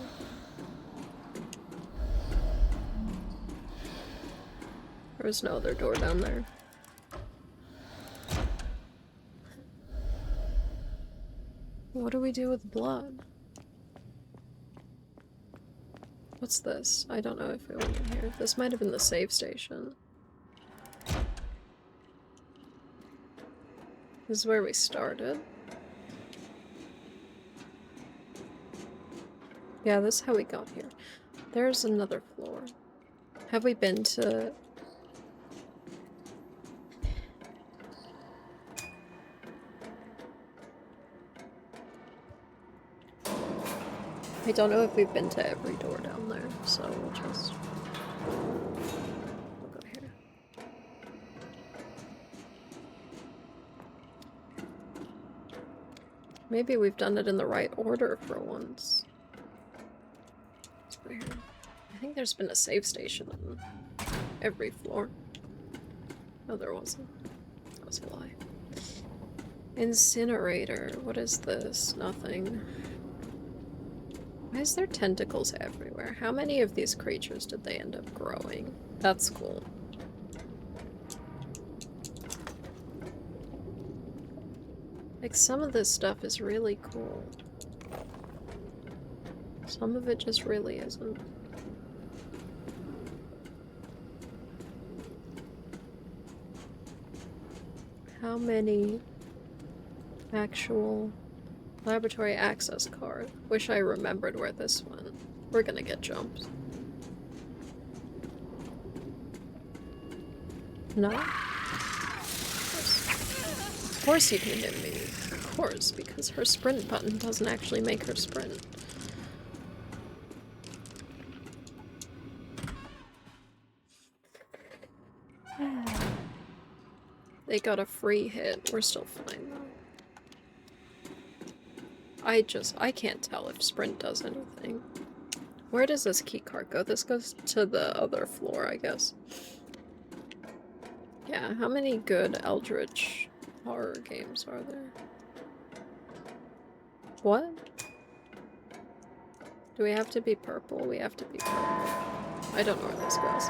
There was no other door down there. What do we do with blood? What's this? I don't know if it went in here. This might have been the save station. This is where we started. Yeah, this is how we got here. There's another floor. Have we been to... I don't know if we've been to every door down there, so we'll just... We'll go here. Maybe we've done it in the right order for once. Let's go here. I think there's been a save station on every floor. No, there wasn't. That was a lie. Incinerator. What is this? Nothing. Why is there tentacles everywhere? How many of these creatures did they end up growing? That's cool. Like, some of this stuff is really cool. Some of it just really isn't. How many actual laboratory access card? Wish I remembered where this went. We're gonna get jumped. No? Of course you can hit me. Of course, because her sprint button doesn't actually make her sprint. They got a free hit. We're still fine though. I can't tell if sprint does anything. Where does this keycard go? This goes to the other floor, I guess. Yeah, how many good Eldritch horror games are there? What? Do we have to be purple? We have to be purple. I don't know where this goes.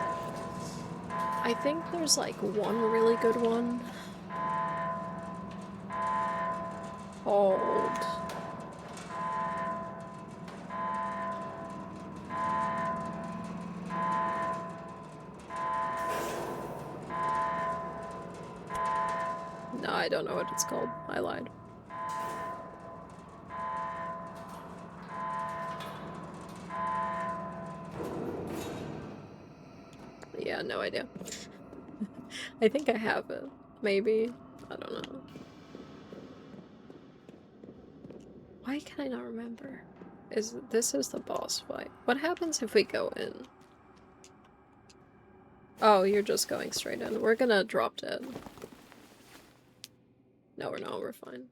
I think there's like one really good one. Called... No, I don't know what it's called. I lied. Yeah, no idea. I think I have it. Maybe. I don't know. Why can I not remember? This is the boss fight. What happens if we go in? Oh, you're just going straight in. We're gonna drop dead. No, we're not. We're fine.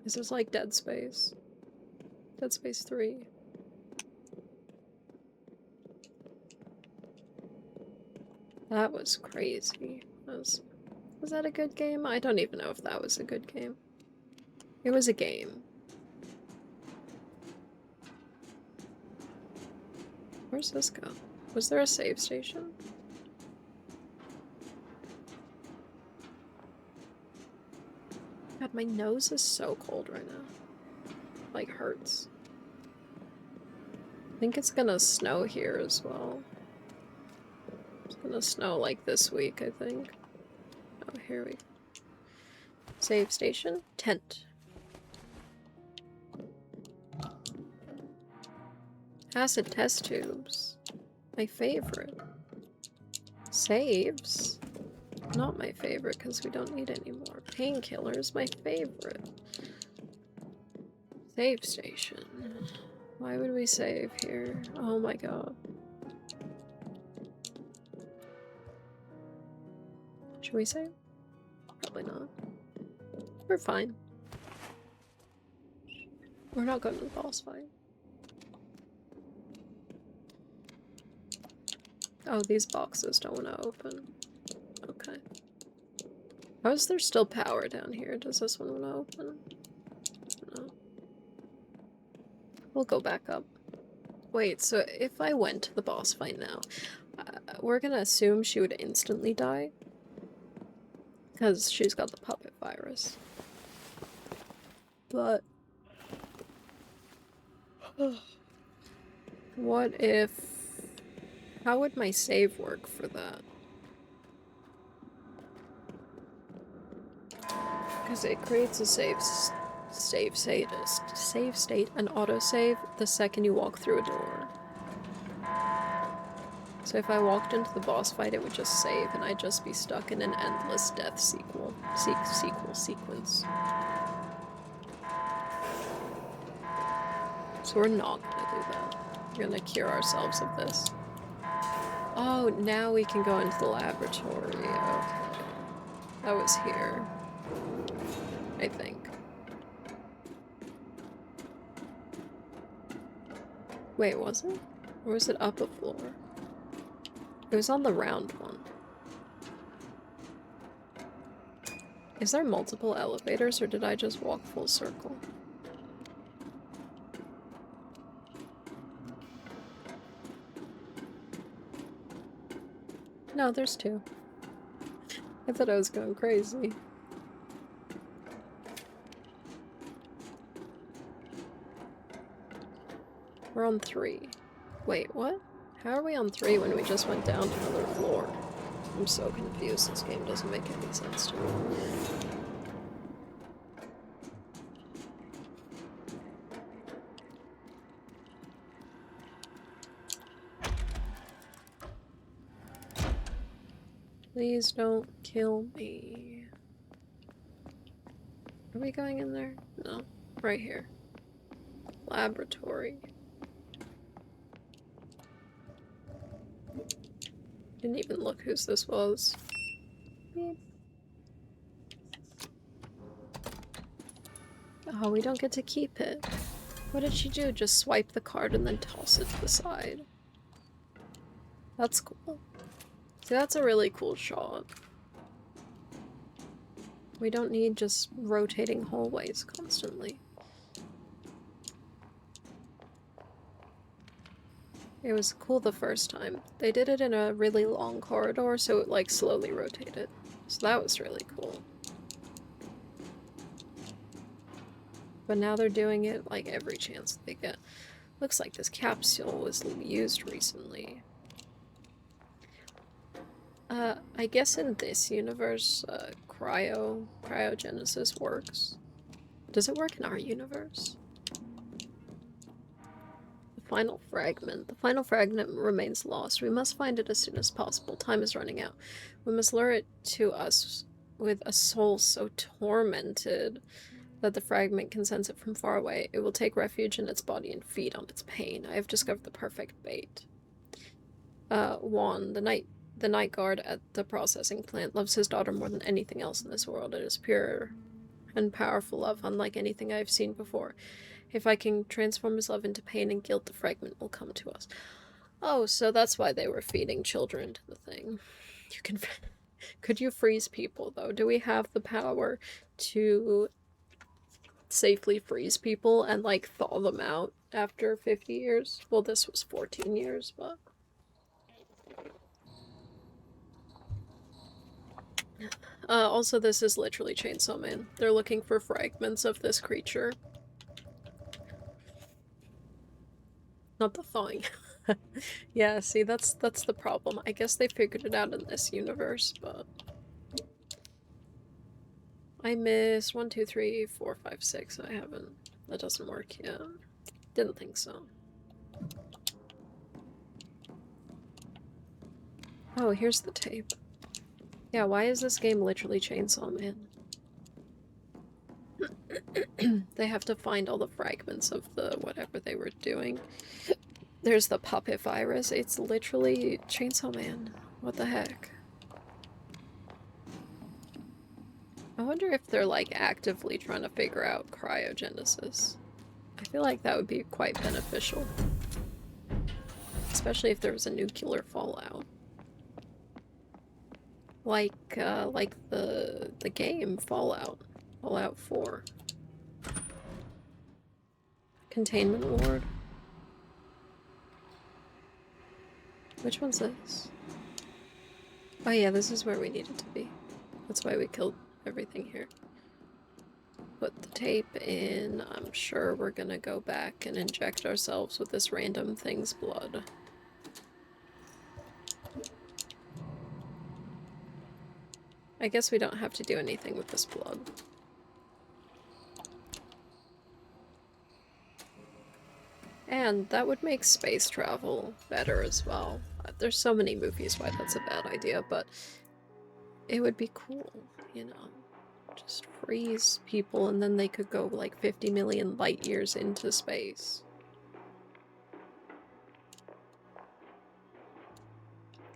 This is like Dead Space. Dead Space 3. That was crazy. Was that a good game? I don't even know if that was a good game. It was a game. Where's this go? Was there a save station? God, my nose is so cold right now. Like, hurts. I think it's gonna snow here as well. It's gonna snow like this week, I think. Oh, here we go. Save station? Tent. Acid test tubes. My favorite. Saves? Not my favorite, because we don't need any more. Painkillers, my favorite. Save station. Why would we save here? Oh my god. Should we save? Probably not. We're fine. We're not going to the boss fight. Oh, these boxes don't want to open. Okay. How is there still power down here? Does this one want to open? No. We'll go back up. Wait, so if I went to the boss fight now, we're gonna assume she would instantly die? Because she's got the puppet virus. But... what if... how would my save work for that? Because it creates a save state and autosave the second you walk through a door. So if I walked into the boss fight, it would just save, and I'd just be stuck in an endless death sequence. So we're not gonna do that. We're gonna cure ourselves of this. Oh, now we can go into the laboratory. Okay. That was here. I think. Wait, was it? Or was it up a floor? It was on the round one. Is there multiple elevators, or did I just walk full circle? No, there's two. I thought I was going crazy. We're on 3. Wait, what? How are we on 3 when we just went down to another floor? I'm so confused. This game doesn't make any sense to me. Please don't kill me. Are we going in there? No. Right here. Laboratory. Didn't even look whose this was. Beep. Oh, we don't get to keep it. What did she do? Just swipe the card and then toss it to the side. That's cool. See, that's a really cool shot. We don't need just rotating hallways constantly. It was cool the first time. They did it in a really long corridor, so it like slowly rotated. So that was really cool. But now they're doing it like every chance they get. Looks like this capsule was used recently. I guess in this universe, cryogenesis works. Does it work in our universe? The final fragment. The final fragment remains lost. We must find it as soon as possible. Time is running out. We must lure it to us with a soul so tormented that the fragment can sense it from far away. It will take refuge in its body and feed on its pain. I have discovered the perfect bait. Juan, the night guard at the processing plant, loves his daughter more than anything else in this world. It is pure and powerful love, unlike anything I have seen before. If I can transform his love into pain and guilt, the fragment will come to us. Oh, so that's why they were feeding children to the thing. You can... Could you freeze people, though? Do we have the power to safely freeze people and, like, thaw them out after 50 years? Well, this was 14 years, but... Also, this is literally Chainsaw Man. They're looking for fragments of this creature. Not the thawing. Yeah, see, that's the problem. I guess they figured it out in this universe, but... I miss 1, 2, 3, 4, 5, 6. I haven't. That doesn't work yet. Didn't think so. Oh, here's the tape. Yeah, why is this game literally Chainsaw Man? They have to find all the fragments of the whatever they were doing. There's the puppet virus. It's literally Chainsaw Man. What the heck? I wonder if they're, like, actively trying to figure out cryogenesis. I feel like that would be quite beneficial. Especially if there was a nuclear fallout. Like the game Fallout. Fallout 4. Containment ward? Which one's this? Oh yeah, this is where we needed to be. That's why we killed everything here. Put the tape in. I'm sure we're gonna go back and inject ourselves with this random thing's blood. I guess we don't have to do anything with this blood. And that would make space travel better as well. There's so many movies why that's a bad idea, but it would be cool, you know. Just freeze people and then they could go like 50 million light years into space.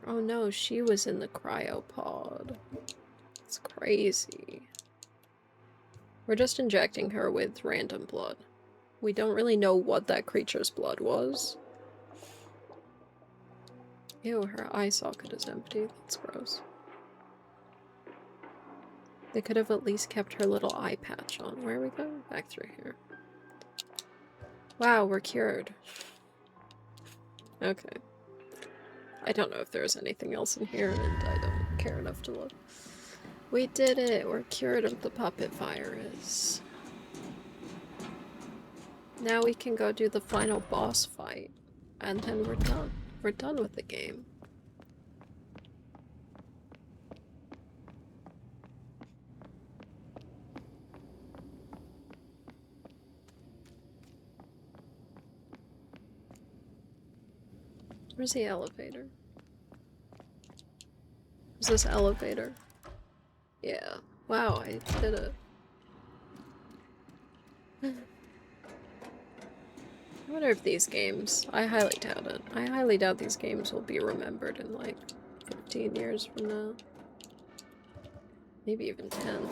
Oh no, she was in the cryopod. It's crazy. We're just injecting her with random blood. We don't really know what that creature's blood was. Ew, her eye socket is empty. That's gross. They could have at least kept her little eye patch on. Where are we going? Back through here. Wow, we're cured. Okay. I don't know if there's anything else in here, and I don't care enough to look. We did it! We're cured of the puppet virus. Now we can go do the final boss fight, and then we're done. We're done with the game. Where's the elevator? Is this elevator? Yeah. Wow, I did it. I wonder if these games... I highly doubt it. I highly doubt these games will be remembered in like 15 years from now. Maybe even 10.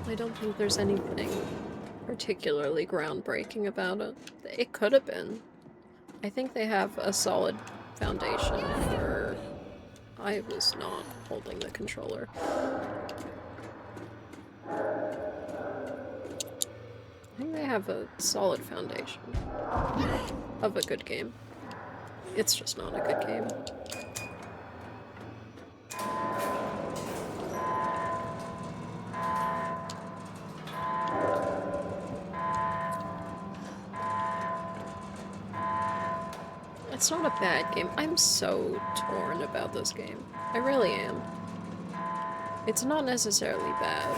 I don't think there's anything particularly groundbreaking about it. It could have been. I think they have a solid foundation for... I was not holding the controller. I think they have a solid foundation of a good game. It's just not a good game. It's not a bad game. I'm so torn about this game. I really am. It's not necessarily bad.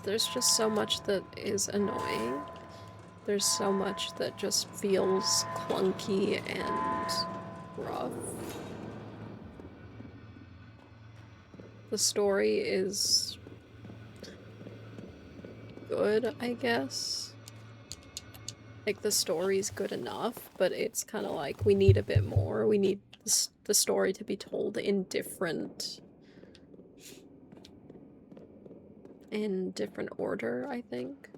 There's just so much that is annoying. There's so much that just feels clunky and rough. The story is good, I guess. Like, the story's good enough, but it's kind of like, we need a bit more. We need the story to be told in different order, I think.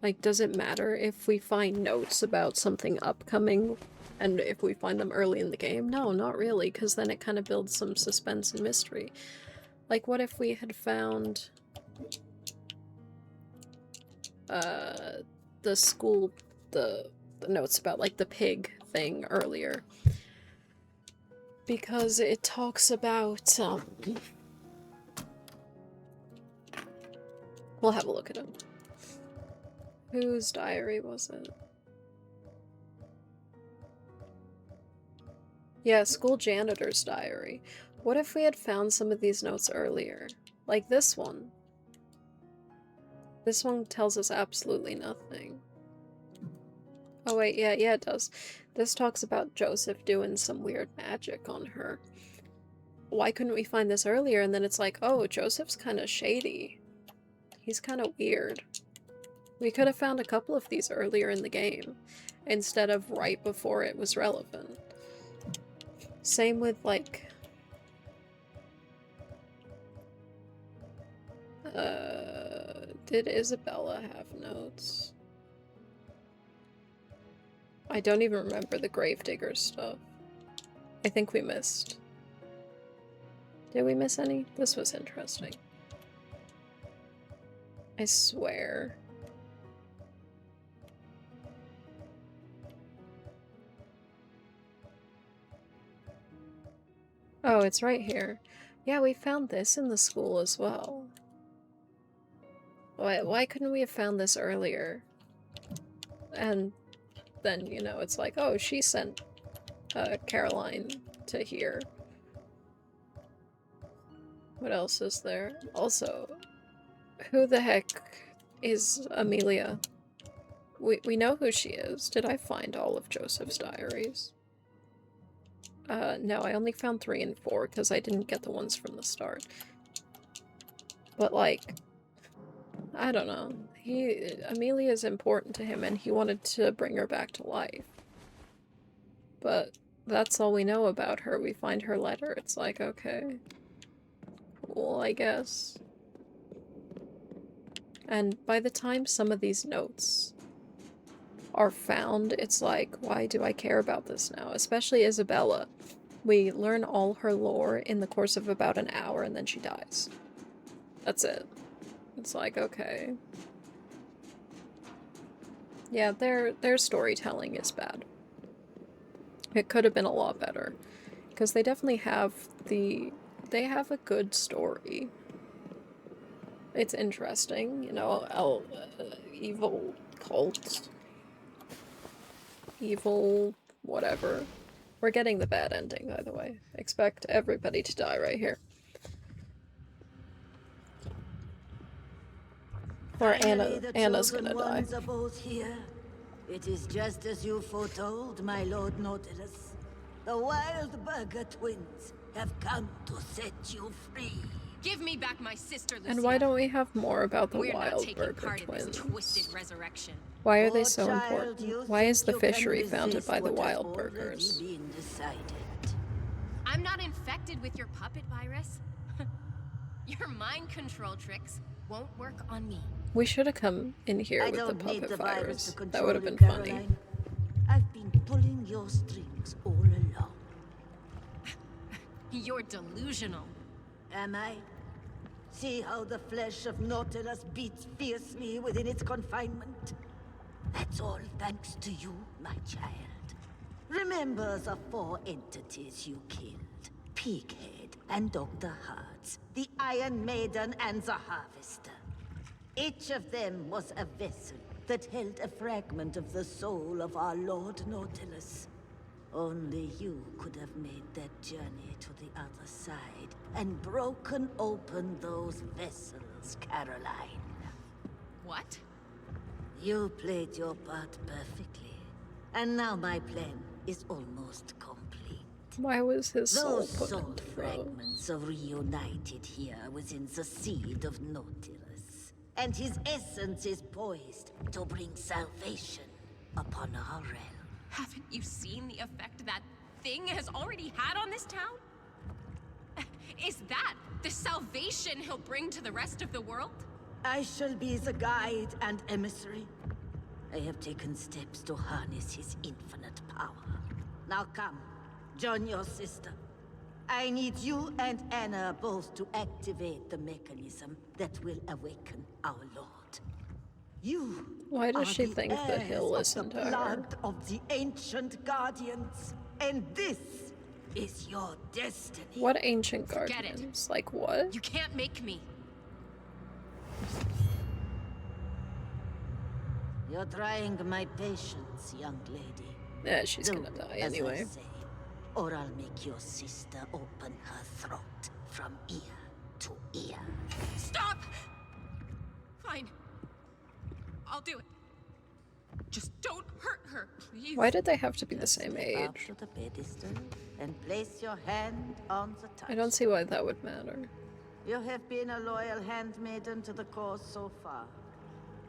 Like, does it matter if we find notes about something upcoming and if we find them early in the game? No, not really, because then it kind of builds some suspense and mystery. Like, what if we had found the school, the notes about, like, the pig thing earlier? Because it talks about, we'll have a look at it. Whose diary was it? Yeah, school janitor's diary. What if we had found some of these notes earlier? Like this one. This one tells us absolutely nothing. Oh wait, yeah, it does. This talks about Joseph doing some weird magic on her. Why couldn't we find this earlier? And then it's like, oh, Joseph's kind of shady. He's kind of weird. We could have found a couple of these earlier in the game, instead of right before it was relevant. Same with, like... did Isabella have notes? I don't even remember the Gravedigger stuff. I think we missed. Did we miss any? This was interesting. I swear. Oh, it's right here. Yeah, we found this in the school as well. Why couldn't we have found this earlier? And then, you know, it's like, oh, she sent Caroline to here. What else is there? Also, who the heck is Amelia? We know who she is. Did I find all of Joseph's diaries? No, I only found 3 and 4 because I didn't get the ones from the start. But, like, I don't know. Amelia is important to him and he wanted to bring her back to life. But that's all we know about her. We find her letter. It's like, okay. Cool, I guess. And by the time some of these notes are found, it's like, why do I care about this now? Especially Isabella. We learn all her lore in the course of about an hour and then she dies. That's it. It's like, okay. Yeah, their storytelling is bad. It could have been a lot better. Because they definitely have they have a good story. It's interesting, you know, evil cult. Evil whatever. We're getting the bad ending, by the way. Expect everybody to die right here. Or Anna's gonna die. Are both here. It is just as you foretold, my Lord Nautilus. The Wild Burger twins have come to set you free. Give me back my sister, Lucia. And why don't we have more about the We're not Wild taking Burger part in this twins? twisted resurrection. Why are they Poor so child, important? you Why is the think you can fishery founded resist by the what has Wild already Burgers? been decided? I'm not infected with your puppet virus. Your mind control tricks won't work on me. We should have come in here I with the don't need puppet the virus to virus. control That would have you, been funny. Caroline. I've been pulling your strings all along. You're delusional. Am I? See how the flesh of Nautilus beats fiercely within its confinement? That's all thanks to you, my child. Remember the 4 entities you killed. Pighead and Dr. Hearts, the Iron Maiden and the Harvester. Each of them was a vessel that held a fragment of the soul of our Lord Nautilus. Only you could have made that journey to the other side and broken open those vessels, Caroline. What? You played your part perfectly. And now my plan is almost complete. Why was his soul Those put soul in the fragments are reunited here within the seed of Nautilus. And his essence is poised to bring salvation upon our realm. Haven't you seen the effect that thing has already had on this town? Is that the salvation he'll bring to the rest of the world? I shall be the guide and emissary. I have taken steps to harness his infinite power. Now come, join your sister. I need you and Anna both to activate the mechanism that will awaken our Lord. You Why does are she the think that he'll heirs listen of to the her? blood of the ancient guardians, and this is your destiny. What ancient Forget it. guardians? Like what? You can't make me. You're trying my patience, young lady. Yeah, she's Do gonna die as I anyway. say, or I'll make your sister open her throat from ear to ear. Stop! Fine. I'll do it. Just don't hurt her, please. Why did they have to be the Just same step up age? to the pedestal and place your hand on the touch. I don't see why that would matter. You have been a loyal handmaiden to the cause so far.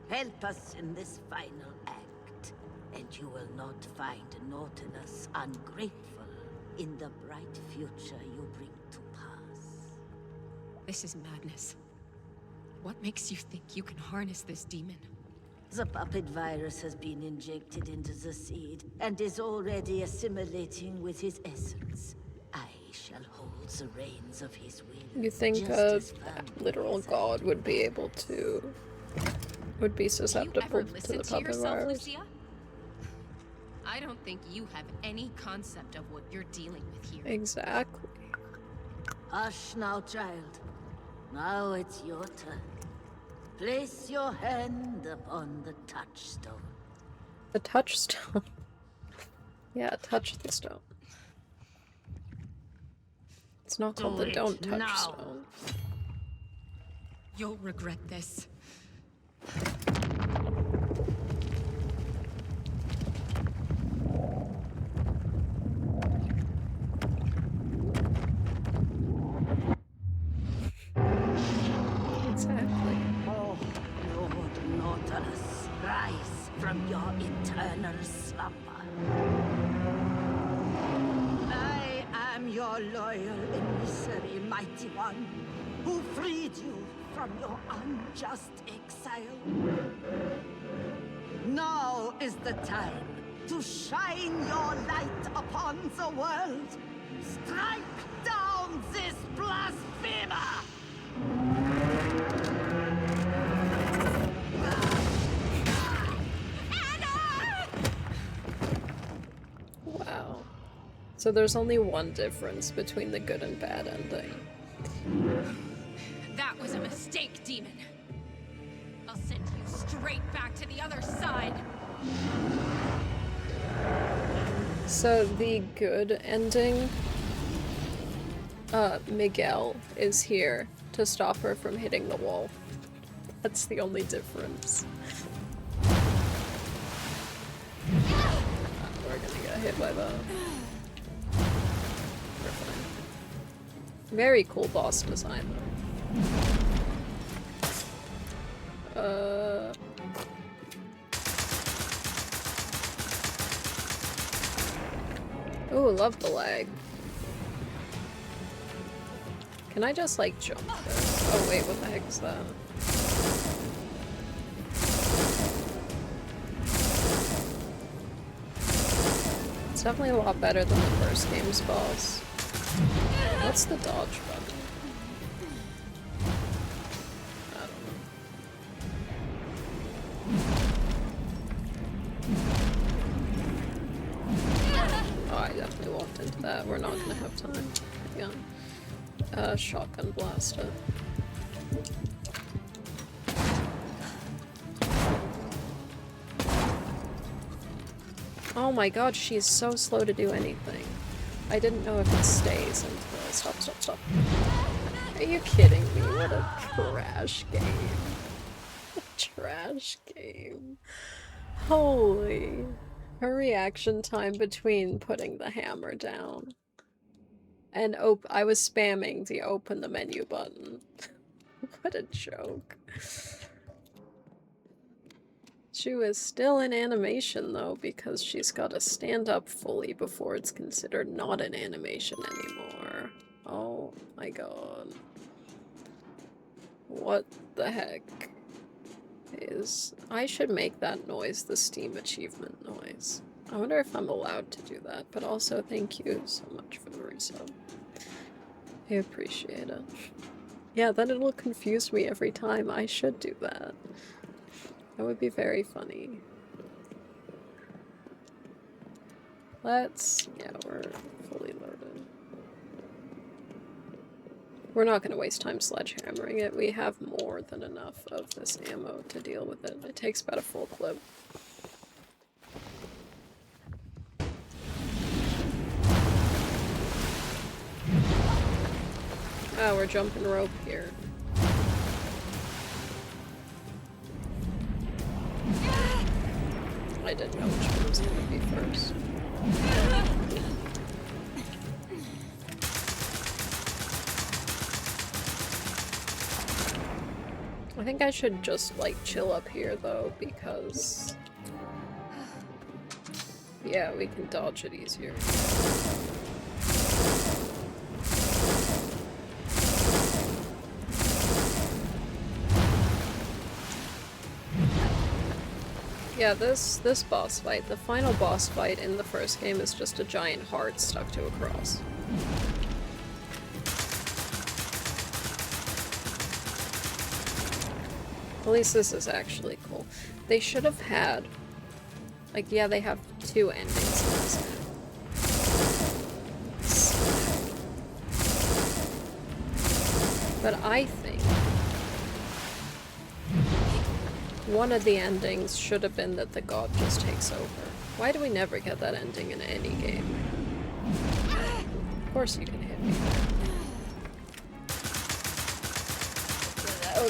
Help us in this final act, and you will not find Nautilus ungrateful in the bright future you bring to pass. This is madness. What makes you think you can harness this demon? The puppet virus has been injected into the seed and is already assimilating with his essence. I shall hold the reins of his will. You think just a as firmly literal as I god would be able to... would be Do you susceptible ever to listen the to puppet yourself, virus? Lucia? I don't think you have any concept of what you're dealing with here. Exactly. Hush now, child. Now it's your turn. Place your hand upon the touchstone. The touchstone. Yeah, touch the stone. It's not called Do the it don't touch now. stone. You'll regret this. Exactly. Oh, Lord Nautilus, rise from your eternal slumber. I am your loyal emissary, mighty one, who freed you from your unjust exile. Now is the time to shine your light upon the world. Strike down this blasphemer! Wow. So there's only one difference between the good and bad ending. That was a mistake, demon. I'll send you straight back to the other side. So the good ending, Miguel is here to stop her from hitting the wall. That's the only difference. We're gonna get hit by that. We're fine. Very cool boss design though. Ooh, love the lag. Can I just like jump this? Oh wait, what the heck is that? It's definitely a lot better than the first game's boss. What's the dodge button? I don't know. Oh, I definitely walked into that. We're not gonna have time. Hang on. Shotgun blast it. Oh my god, she's so slow to do anything. I didn't know if it stays until... Stop, stop, stop. Are you kidding me? What a trash game. Trash game. Holy. Her reaction time between putting the hammer down and I was spamming the open the menu button. What a joke. She was still in animation though, because she's got to stand up fully before it's considered not an animation anymore. Oh my god. What the heck? is I should make that noise the Steam achievement noise. I wonder if I'm allowed to do that, but also thank you so much for the resub. I appreciate it. Yeah, then it'll confuse me every time. I should do that. That would be very funny. Yeah, we're fully loaded. We're not going to waste time sledgehammering it. We have more than enough of this ammo to deal with it. It takes about a full clip. Oh, we're jumping rope here. I didn't know which one was going to be first. I think I should just, like, chill up here, though, because... yeah, we can dodge it easier. Yeah, this boss fight, the final boss fight in the first game is just a giant heart stuck to a cross. At least this is actually cool. They should have had... like, yeah, they have 2 endings in this. But I think one of the endings should have been that the god just takes over. Why do we never get that ending in any game? Of course you can hit me.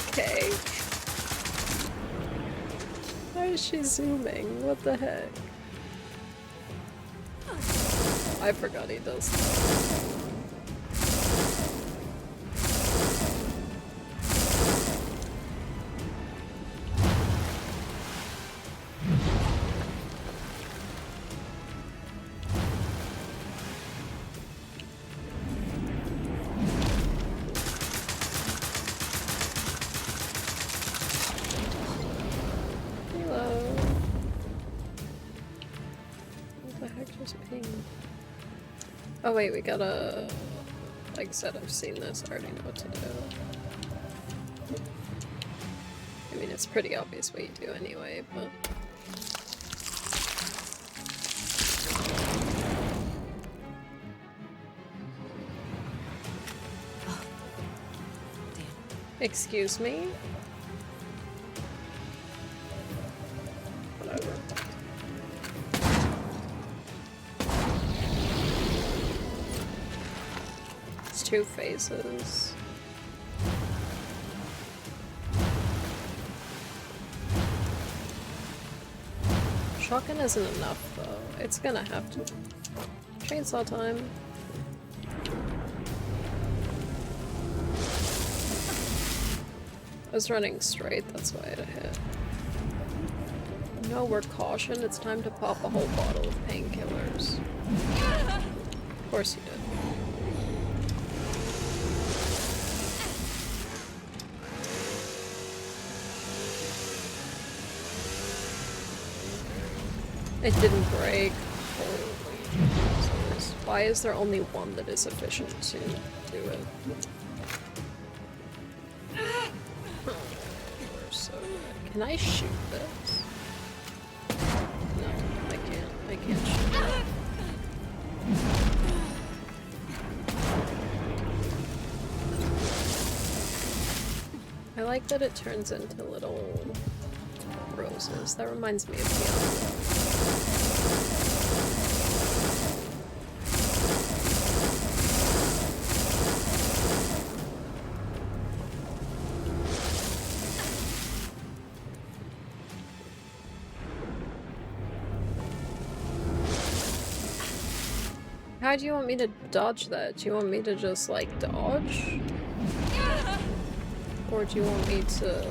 Okay. Why is she zooming? What the heck? I forgot he does that. Oh wait, we gotta... like I said, I've seen this, I already know what to do. I mean, it's pretty obvious what you do anyway, but... Oh, damn. Excuse me? Whatever. It's 2 phases. Shotgun isn't enough though. It's gonna have to. Chainsaw time. I was running straight, that's why it hit. No, we're cautioned. It's time to pop a whole bottle of painkillers. Of course you did. It didn't break. Holy Jesus. Why is there only one that is efficient to do it? Oh, we're so good. Can I shoot this? No, I can't. I can't shoot it. I like that it turns into little roses. That reminds me of Beyond. How do you want me to dodge that? Do you want me to just, like, dodge? Or do you want me to...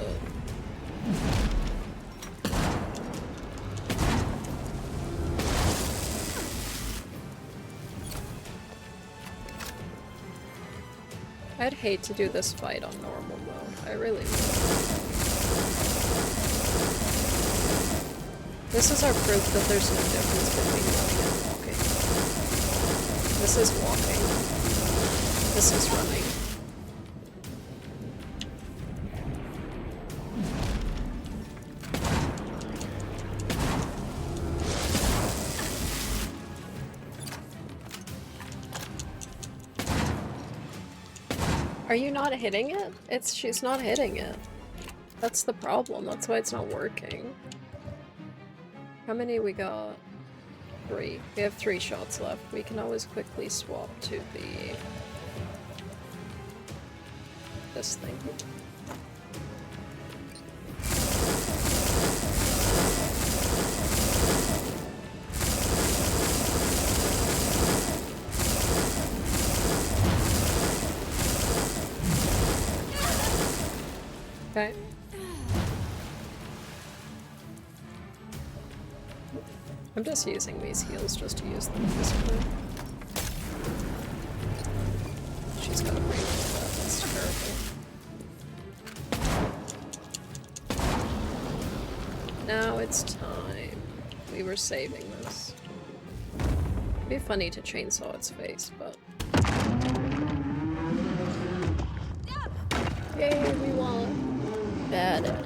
I'd hate to do this fight on normal mode. I really would. This is our proof that there's no difference between running and walking. This is walking. This is running. Are you not hitting it? She's not hitting it. That's the problem. That's why it's not working. How many we got? 3. We have 3 shots left. We can always quickly swap to this thing. Okay. I'm just using these heals just to use them at this point. She's got a range of that, that's terrible. Now it's time. We were saving this. It'd be funny to chainsaw its face, but... Yay, we won! Bad ending.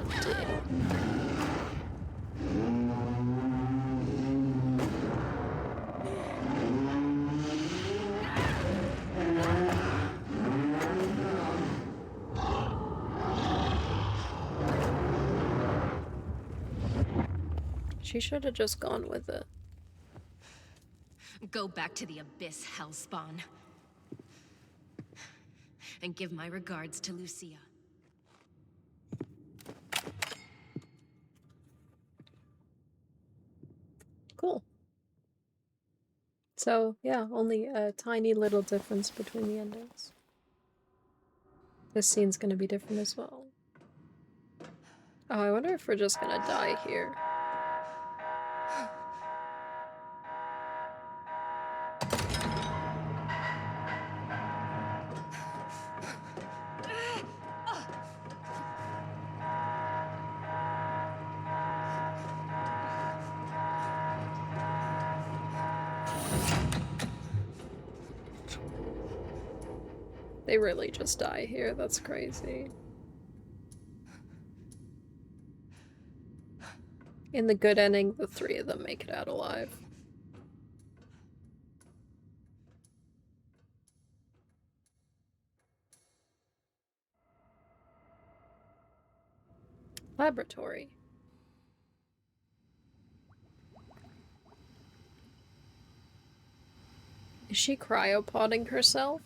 She should have just gone with it. Go back to the Abyss, Hellspawn. And give my regards to Lucia. Cool. So, yeah, only a tiny little difference between the endings. This scene's gonna be different as well. Oh, I wonder if we're just gonna die here. They really just die here, that's crazy. In the good ending, the 3 of them make it out alive. Laboratory. Is she cryopoding herself?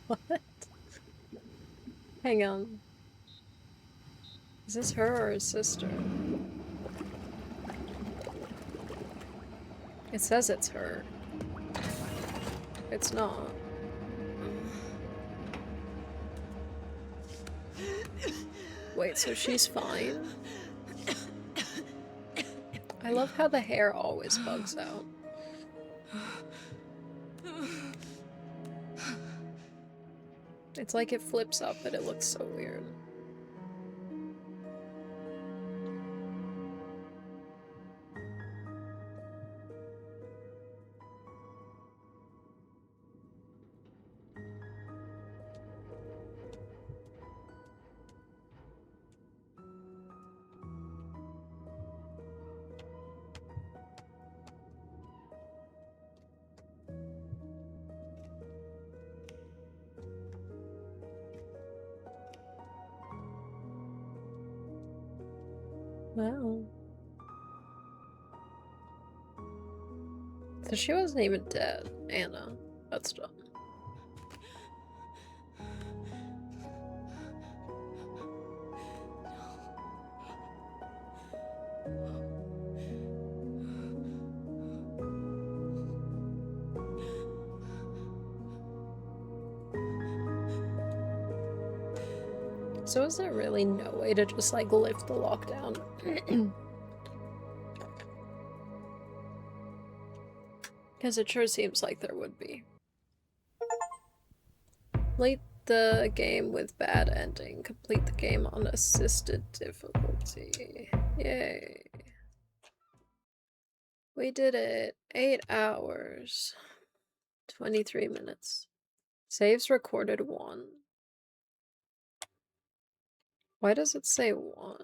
What? Hang on. Is this her or his sister? It says it's her. It's not. Wait, so she's fine? I love how the hair always bugs out. It's like it flips up, but it looks so weird. Wow. So she wasn't even dead, Anna. That's dumb. So is there really no way to just like lift the lockdown? Because it sure seems like there would be. Late the game with bad ending. Complete the game on assisted difficulty. Yay. We did it. 8 hours. 23 minutes. Saves recorded 1. Why does it say 1?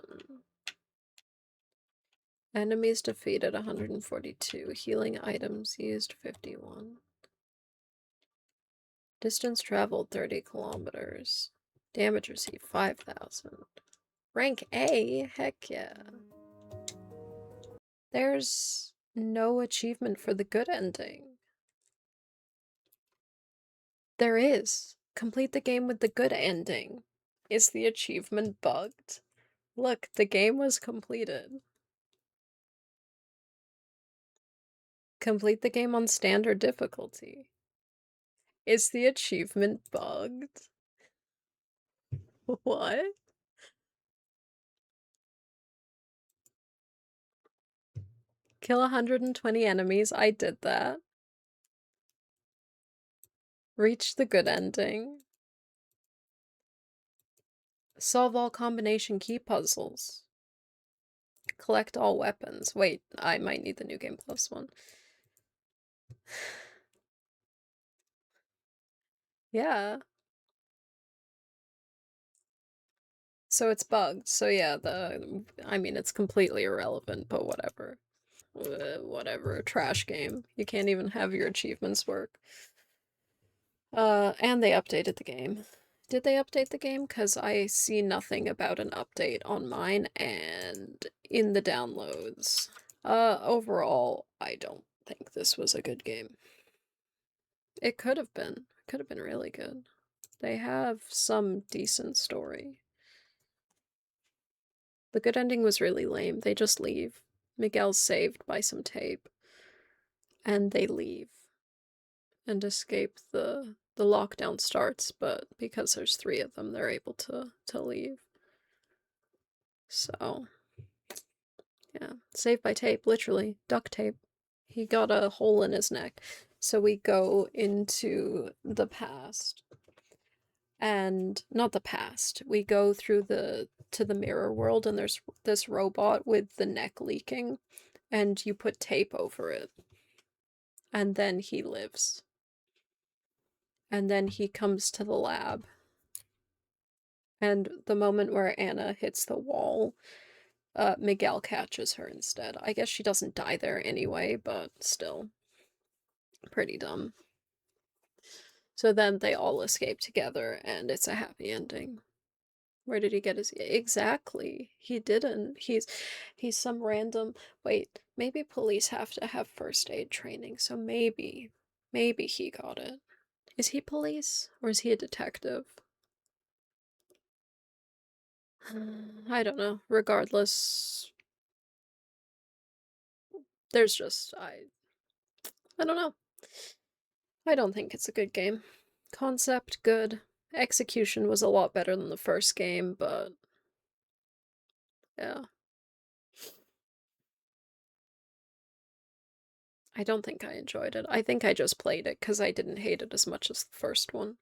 Enemies defeated 142. Healing items used 51. Distance traveled 30 kilometers. Damage received 5,000. Rank A? Heck yeah. There's no achievement for the good ending. There is. Complete the game with the good ending. Is the achievement bugged? Look, the game was completed. Complete the game on standard difficulty. Is the achievement bugged? What? Kill 120 enemies. I did that. Reach the good ending. Solve all combination key puzzles. Collect all weapons. Wait, I might need the New Game Plus one. Yeah. So it's bugged. So yeah, I mean, it's completely irrelevant, but whatever. Whatever. Trash game. You can't even have your achievements work. And they updated the game. Did they update the game? Because I see nothing about an update on mine and in the downloads. Overall, I don't think this was a good game. It could have been. It could have been really good. They have some decent story. The good ending was really lame. They just leave. Miguel's saved by some tape. And they leave. And escape the lockdown starts, but because there's 3 of them, they're able to leave. So, yeah. Saved by tape, literally. Duct tape. He got a hole in his neck. So we go into the past. And not the past. We go through to the mirror world, and there's this robot with the neck leaking, and you put tape over it. And then he lives. And then he comes to the lab. And the moment where Anna hits the wall, Miguel catches her instead. I guess she doesn't die there anyway, but still. Pretty dumb. So then they all escape together, and it's a happy ending. Where did he get his... Exactly. He didn't. He's some random... Wait, maybe police have to have first aid training, so maybe he got it. Is he police? Or is he a detective? I don't know. Regardless, there's just... I don't know. I don't think it's a good game. Concept, good. Execution was a lot better than the first game, but... yeah. I don't think I enjoyed it. I think I just played it because I didn't hate it as much as the first one.